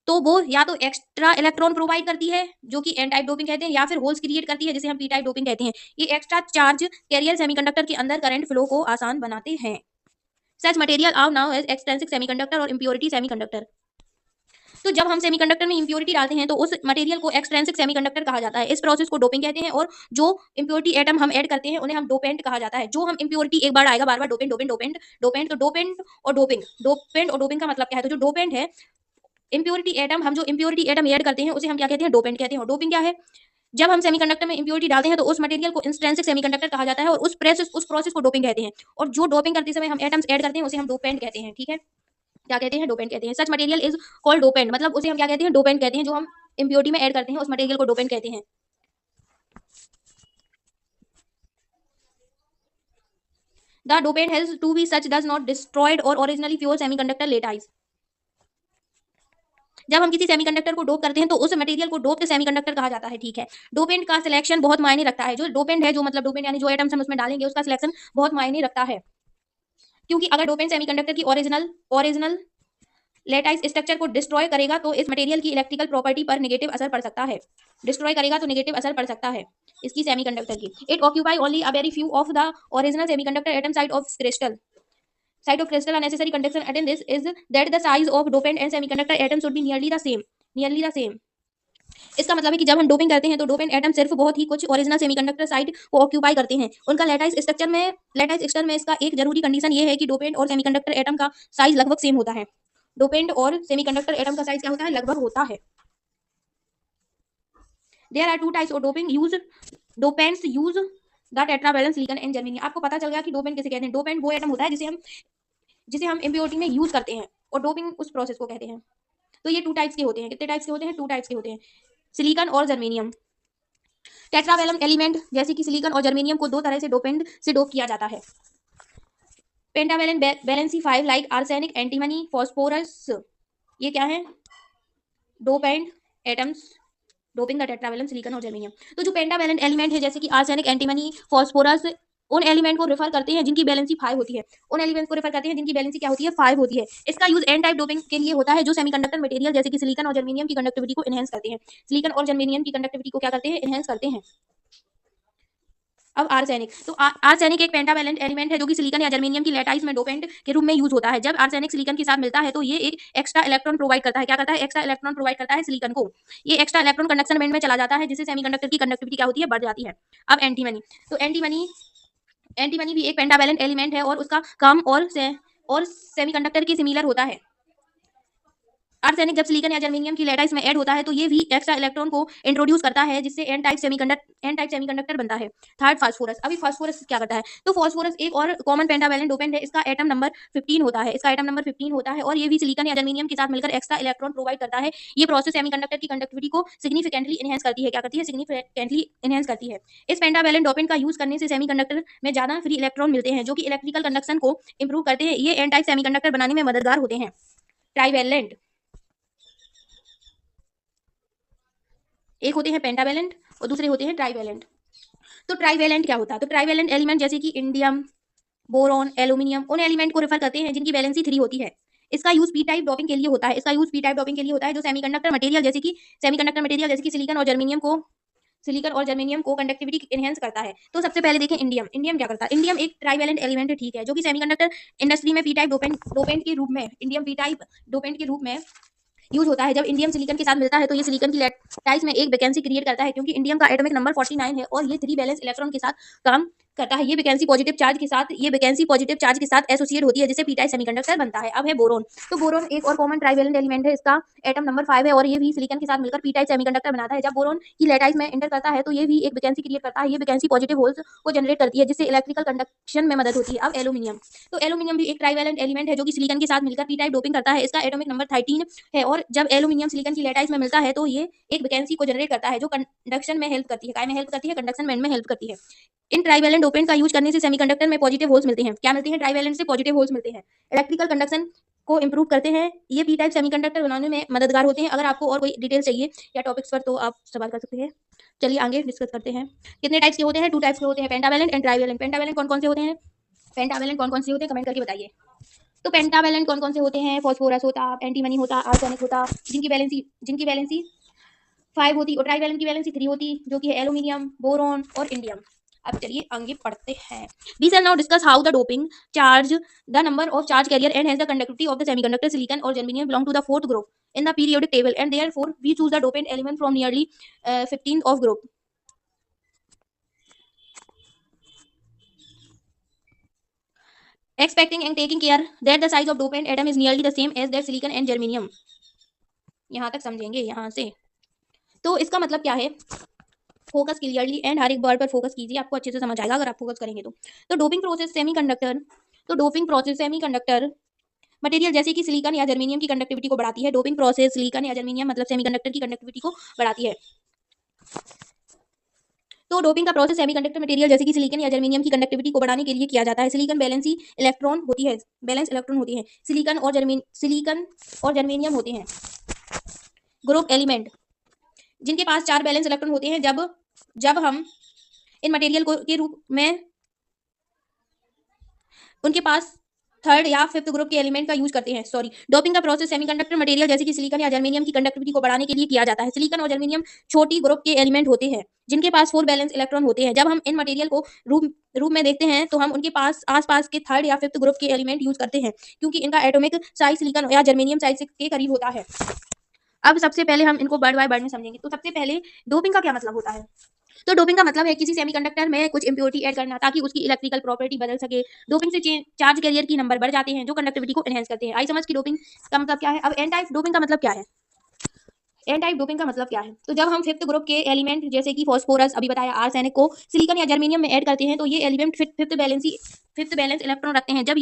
तो वो या तो एक्स्ट्रा इलेक्ट्रॉन प्रोवाइड करती है जो कि एन टाइप डोपिंग कहते हैं, या फिर होल्स क्रिएट करती है जिसे हम पी टाइप डोपिंग कहते हैं। ये एक्स्ट्रा चार्ज कैरियर सेमीकंडक्टर के अंदर करंट फ्लो को आसान बनाते हैं। Such material are now as extrinsic semiconductor और इंप्योरिटी सेमीकंडक्टर। तो जब हम सेमीकंडक्टर में इंप्योरिटी डालते हैं तो उस मटेरियल को एक्सट्रिंसिक सेमीकंडक्टर कहा जाता है। इस प्रोसेस को डोपिंग कहते हैं और जो इंप्योरिटी एटम हम ऐड करते हैं उन्हें हम डोपेंट कहा जाता है। जो हम इंप्योरिटी एक बार आएगा, बार बार डोपेंट डोपेंट डोपेंट डोपेंट, तो डोपेंट और डोपिंग का मतलब क्या है, तो जो डोपेंट है इम्प्योरिटी एटम, हम जो इम्प्योरिटी एटम ऐड करते हैं उसे हम क्या कहते हैं, डोपेंट कहते हैं। और डोपिंग क्या है, जब हम सेमीकंडक्टर में इम्प्योरिटी डालते हैं तो उस मटेरियल को इंट्रिंसिक सेमीकंडक्टर कहा जाता है और उस प्रोसेस को डोपिंग कहते हैं। और जो डोपिंग करते समय हम एटम्स ऐड करते हैं उसे हम डोपेंट कहते हैं। ठीक है, क्या कहते हैं, डोपेंट कहते हैं। Such material is called dopant, मतलब उसे हम क्या कहते हैं, डोपेंट कहते हैं। जो हम इम्प्योरिटी में ऐड करते हैं उस मटेरियल को डोपेंट कहते हैं। The dopant has to be such does not destroyed और ओरिजिनली प्योर सेमीकंडक्टर लेटाइज। जब हम किसी सेमीकंडक्टर को डोप करते हैं तो उस मटेरियल को डोप्ड सेमीकंडक्टर कहा जाता है। ठीक है, डोपेंट का सिलेक्शन बहुत मायने रखता है। जो डोपेंट है, जो मतलब डोपेंट यानी जो एटम्स हम उसमें डालेंगे उसका सिलेक्शन बहुत मायने रखता है। क्योंकि अगर डोपेंट सेमीकंडक्टर की ओरिजिनल लेटाइस स्ट्रक्चर को डिस्ट्रॉय करेगा तो इस मटेरियल की इलेक्ट्रिकल प्रॉपर्टी पर नेगेटिव असर पड़ सकता है। डिस्ट्रॉय करेगा तो नेगेटिव असर पड़ सकता है इसकी सेमीकंडक्टर की। It occupy only a very few of the original semiconductor atom side of crystal a necessary condition at this is that the size of dopant and semiconductor atom should be nearly the same। इसका मतलब है कि जब हम doping करते हैं तो dopant atom सिर्फ बहुत ही कुछ ओरिजिनल सेमीकंडक्टर साइड को ऑक्यूपाई करते हैं। उनका लेटाइस स्ट्रक्चर में इसका एक जरूरी कंडीशन ये है कि डोपेंट और सेमीकंडक्टर एटम का साइज लगभग सेम होता है। डोपेंट और सेमीकंडक्टर एटम का साइज क्या होता है, लगभग होता है। There are two types of dopants use the tetravalent silicon and germanium. आपको पता चल गया कि डोपेंट किसे कहते हैं। डोपेंट वो एटम होता है जिसे हम इम्प्योरिटी में यूज करते हैं और डोपिंग उस प्रोसेस को कहते हैं। तो ये टू टाइप्स के होते हैं। कितने टाइप्स के होते हैं, टू टाइप्स के होते हैं, सिलिकॉन और जर्मेनियम। टेट्रावैलेंट एलिमेंट जैसे कि सिलिकॉन और जर्मेनियम को दो तरह से डोपेंट से डोप किया जाता है। Pentavalent valency 5 like arsenic, antimony, phosphorus, ये क्या है, dopant atoms doping the tetravalent silicon और जर्मेनियम। तो जो पेंटावैलेंट एलिमेंट है जैसे कि आर्सेनिक, एंटीमनी, फॉस्फोरस, उन एलिमेंट को रेफर करते हैं जिनकी वैलेंसी 5 होती है। उन एलिमेंट्स को रेफर करते हैं जिनकी वैलेंसी क्या होती है, 5 होती है। इसका यूज एन टाइप डोपिंग के लिए होता है जो सेमीकंडक्टर मटेरियल जैसे कि सिलिकॉन और जर्मेनियम की कंडक्टिविटी को एनहांस करते हैं। सिलिकॉन और जर्मेनियम की कंडक्टिविटी को क्या करते हैं, एनहांस करते हैं। अब आर्सेनिक, तो आर्सेनिक एक पेंटावैलेंट एलिमेंट है जो कि सिलिकॉन या जर्मेनियम की लेटाइस में डोपेंट के रूप में यूज होता है। जब आर्सेनिक सिलिकॉन के साथ मिलता है तो ये एक एक्स्ट्रा इलेक्ट्रॉन प्रोवाइड करता है। क्या करता है, एक्स्ट्रा इलेक्ट्रॉन प्रोवाइड करता है सिलिकॉन को। ये एक्स्ट्रा इलेक्ट्रॉन कंडक्शन बैंड में चला जाता है जिससे सेमीकंडक्टर की कंडक्टिविटी क्या होती है, बढ़ जाती है। अब एंटीमनी, तो एंटीमनी भी एक पेंटावैलेंट एलिमेंट है और उसका काम और सेमीकंडक्टर के सिमिलर होता है। आर्सेनिक जब सिलिकॉन या जर्मेनियम की लेटाइस में ऐड होता है तो ये भी एक्स्ट्रा इलेक्ट्रॉन को इंट्रोड्यूस करता है जिससे एन टाइप सेमीकंडक्टर बनता है। Third, phosphorus. अभी फास्फोरस क्या करता है, तो फास्फोरस एक और कॉमन पेंटावैलेंट डोपेंट है। इसका एटम नंबर 15 होता है और ये भी सिलिकॉन या जर्मेनियम के साथ मिलकर एक्स्ट्रा इलेक्ट्रॉन प्रोवाइड करता है। ये प्रोसेस सेमीकंडक्टर की कंडक्टिविटी को सिग्निफिकेंटली एनहांस करती है। क्या करती है, सिग्निफिकेंटली एनहांस करती है। इस पेंटावैलेंट डोपेंट का यूज करने से सेमीकंडक्टर में ज्यादा फ्री इलेक्ट्रॉन मिलते हैं जो कि इलेक्ट्रिकल कंडक्शन को इंप्रूव करते हैं। ये एन टाइप सेमीकंडक्टर बनाने में मददगार होते हैं। ट्राइवैलेंट, एक होते हैं पेंटावैलेंट और दूसरे होते हैं ट्राइवैलेंट। तो ट्राइवैलेंट क्या होता है, तो ट्राइवैलेंट एलिमेंट जैसे कि इंडियम, बोरॉन, एल्यूमिनियम, उन एलिमेंट को रेफर करते हैं जिनकी वैलेंसी 3 होती है। इसका यूज पी टाइप डोपिंग के लिए होता है। जो सेमीकंडक्टर मटेरियल जैसे कि सिलिकॉन और जर्मेनियम को कंडक्टिविटी एनहांस करता है। तो सबसे पहले देखें इंडियम क्या करता है। इंडियम एक ट्राइवैलेंट एलिमेंट है, ठीक है, जो कि सेमीकंडक्टर इंडस्ट्री में पी टाइप डोपेंट के रूप में इंडियम पी टाइप डोपेंट के रूप में यूज होता है। जब इंडियम सिलिकॉन के साथ मिलता है तो ये सिलिकॉन की लेटाइस में एक वैकेंसी क्रिएट करता है क्योंकि इंडियम का एटॉमिक नंबर 49 है और ये 3 वैलेंस इलेक्ट्रॉन के साथ काम करता है। ये वैकेंसी पॉजिटिव चार्ज के साथ एसोसिएट होती है जिससे पी टाइप सेमीकंडक्टर बनता है। अब है बोरोन, तो बोरोन एक और कॉमन ट्राइवैलेंट एलिमेंट है। इसका एटम नंबर 5 है और ये भी सिलिकॉन के साथ मिलकर पी टाइप सेमीकंडक्टर बनाता है। जब बोरोन की लेटाइस में एंटर करता है तो ये भी एक वैकेंसी क्रिएट करता है। ये वैकेंसी पॉजिटिव होल्स को जनरेट करती है जिससे इलेक्ट्रिकल कंडक्शन में मदद होती है। अब एल्यूमिनियम, तो एल्यूमिनियम भी एक ट्राइवैलेंट एलिमेंट है जो कि सिलिकॉन के साथ मिलकर पी टाइप डोपिंग करता है। इसका एटॉमिक नंबर 13 है और जब एल्यूमिनियम सिलिकॉन की लेटाइस में मिलता है तो ये एक वैकेंसी को जनरेट करता है जो कंडक्शन में हेल्प करती है। काय में हेल्प करती है, कंडक्शन बैंड में हेल्प करती है। इन ट्राइवैलेंट डोपेंट का यूज करने से सेमीकंडक्टर में पॉजिटिव होल्स मिलते हैं। क्या मिलते हैं, ट्राइवैलेंट से पॉजिटिव होल्स मिलते हैं। इलेक्ट्रिकल कंडक्शन को इंप्रूव करते हैं। ये पी टाइप सेमीकंडक्टर बनाने में मददगार होते हैं। अगर आपको और कोई डिटेल चाहिए या टॉपिक्स पर तो आप सवाल कर सकते हैं। चलिए आगे डिस्कस करते हैं। कितने टाइप्स के होते हैं, 2 टाइप्स के होते हैं, पेंटावैलेंट एंड ट्राइवैलेंट। पेंटावैलेंट कौन कौन से होते हैं, कमेंट करके बताइए। तो पेंटावैलेंट कौन कौन से होते हैं, फॉस्फोरस होता, एंटीमनी होता, आर्सेनिक होता, जिनकी वैलेंसी 5 होती और ट्राइवैलेंट की वैलेंसी 3 होती जो कि है एल्यूमिनियम, बोरॉन और इंडियम। अब चलिए आगे पढ़ते हैं। We shall now discuss how the doping charge the number of charge carrier and has the conductivity of the semiconductor silicon और germanium belong to the 4th group in the periodic table and therefore we choose the dopant element from nearly 15th of group. Expecting and taking care that the size of dopant atom is nearly the same as their silicon and germanium. यहाँ तक समझेंगे यहाँ से। तो इसका मतलब क्या है, फोकस क्लियरली एंड हर एक वर्ड पर फोकस कीजिए, आपको अच्छे से समझ आएगा अगर आप फोकस करेंगे तो डोपिंग प्रोसेस सेमीकंडक्टर, तो डोपिंग प्रोसेस सेमीकंडक्टर मटेरियल जैसे कि सिलिकॉन या जर्मेनियम की कंडक्टिविटी को बढ़ाती है। डोपिंग प्रोसेस सिलिकॉन या जर्मेनियम मतलब सेमीकंडक्टर की कंडक्टिविटी को बढ़ाती है। तो डोपिंग का प्रोसेस सेमीकंडक्टर मटेरियल जैसे कि सिलिकॉन या जर्मेनियम की कंडक्टिविटी को बढ़ाने के लिए किया जाता है। सिलिकॉन बैलेंसी इलेक्ट्रॉन होती है, बैलेंस इलेक्ट्रॉन होती है। सिलिकॉन और जर्मेनियम होते हैं ग्रुप एलिमेंट जिनके पास 4 बैलेंस इलेक्ट्रॉन होते हैं। जब हम इन मटेरियल को के रूप में उनके पास थर्ड या फिफ्थ ग्रुप के एलिमेंट का यूज करते हैं। डोपिंग का प्रोसेस सेमीकंडक्टर मटेरियल जैसे कि सिलिकॉन या जर्मेनियम की कंडक्टिविटी को बढ़ाने के लिए किया जाता है। सिलिकॉन और जर्मेनियम छोटी ग्रुप के एलिमेंट होते हैं जिनके पास 4 बैलेंस इलेक्ट्रॉन होते हैं। जब हम इन मटेरियल को रूप में देखते हैं तो हम उनके पास आसपास के थर्ड या फिफ्थ ग्रुप के एलिमेंट यूज करते हैं क्योंकि इनका एटॉमिक साइज सिलिकॉन या जर्मेनियम साइज के करीब होता है। अब सबसे पहले हम इनको वर्ड बाय वर्ड में समझेंगे। तो सबसे पहले डोपिंग का क्या मतलब होता है। तो डोपिंग का मतलब है किसी सेमीकंडक्टर में कुछ इम्प्योरिटी ऐड करना ताकि उसकी इलेक्ट्रिकल प्रॉपर्टी बदल सके। डोपिंग से चार्ज कैरियर की नंबर बढ़ जाते हैं जो कंडक्टिविटी को एनहेंस करते हैं। आई समझ की डोपिंग का मतलब क्या है। अब एन टाइप डोपिंग का मतलब क्या है। एन टाइप डोपिंग का मतलब क्या है, तो जब हम फिफ्थ ग्रुप के एलिमेंट जैसे कि फॉस्फोरस अभी बताया आर्सेनिक को सिलिकॉन या जर्मेनियम में ऐड करते हैं तो ये एलिमेंट फिफ्थ बैलेंस इलेक्ट्रॉन रखते हैं। जब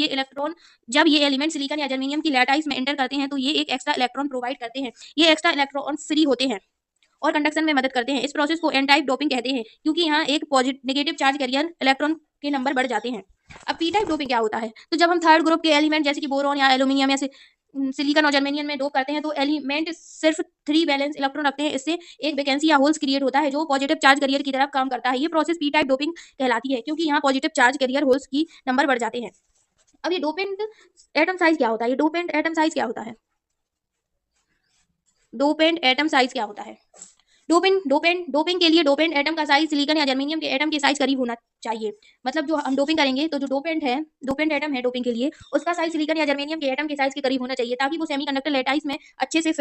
ये एलिमेंट सिलिकॉन या जर्मेनियम की लैटाइस में एंटर करते हैं तो ये एक एक्स्ट्रा इलेक्ट्रॉन प्रोवाइड करते हैं। ये एक्स्ट्रा इलेक्ट्रॉन फ्री होते हैं और कंडक्शन में मदद करते हैं। इस प्रोसेस को एन टाइप डोपिंग कहते हैं क्योंकि यहाँ एक नेगेटिव चार्ज कैरियर इलेक्ट्रॉन के नंबर बढ़ जाते हैं। अब पी टाइप डोपिंग क्या होता है, तो जब हम थर्ड ग्रुप के एलिमेंट जैसे कि बोरॉन या एल्यूमिनियम या सिलिकॉन और जर्मेनियम में डोप करते हैं तो एलिमेंट सिर्फ 3 बैलेंस इलेक्ट्रॉन रखते हैं। इससे एक वैकेंसी या होल्स क्रिएट होता है जो पॉजिटिव चार्ज कैरियर की तरफ काम करता है। ये प्रोसेस पी टाइप डोपिंग कहलाती है क्योंकि यहाँ पॉजिटिव चार्ज कैरियर होल्स की नंबर बढ़ जाते हैं। अब ये डोपेंट एटम साइज क्या होता है, ये डोपेंट एटम साइज क्या होता है। डोपेंट एटम साइज क्या होता है। डोपिंग के लिए डोपेंट एटम का साइज सिलिकॉन या जर्मेनियम के एटम के साइज करीब होना चाहिए। मतलब जो हम डोपिंग करेंगे तो जो डोपेंट एटम है डोपिंग के लिए उसका साइज सिलिकॉन या जर्मेनियम के एटम के साइज के करीब होना चाहिए ताकि वो सेमीकंडक्टर लैटाइस में अच्छे से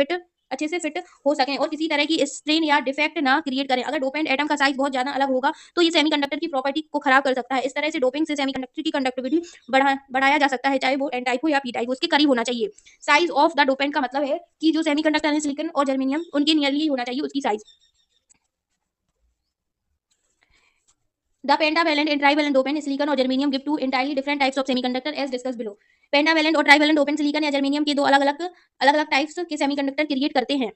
फिट हो सकें और किसी तरह की स्ट्रेन या डिफेक्ट ना क्रिएट करें। अगर डोपेंट एटम का साइज बहुत ज्यादा अलग होगा तो ये सेमीकंडक्टर की प्रॉपर्टी को खराब कर सकता है। इस तरह से डोपिंग से सेमीकंडक्टर की कंडक्टिविटी बढ़ाया जा सकता है चाहे वो एन टाइप हो या पी टाइप हो, उसके करीब होना चाहिए। साइज ऑफ द डोपेंट का मतलब है कि जो सेमीकंडक्टर है सिलिकॉन और जर्मेनियम उनके नियरली होना चाहिए उसकी size. The pentavalent and trivalent dopant silicon और germanium give two entirely different types of semiconductor as discussed below। Pentavalent और ट्राइवैलेंट डोपेंट सिलिकॉन या जर्मेनियम के दो अलग अलग टाइप्स के सेमीकंडक्टर क्रिएट करते हैं।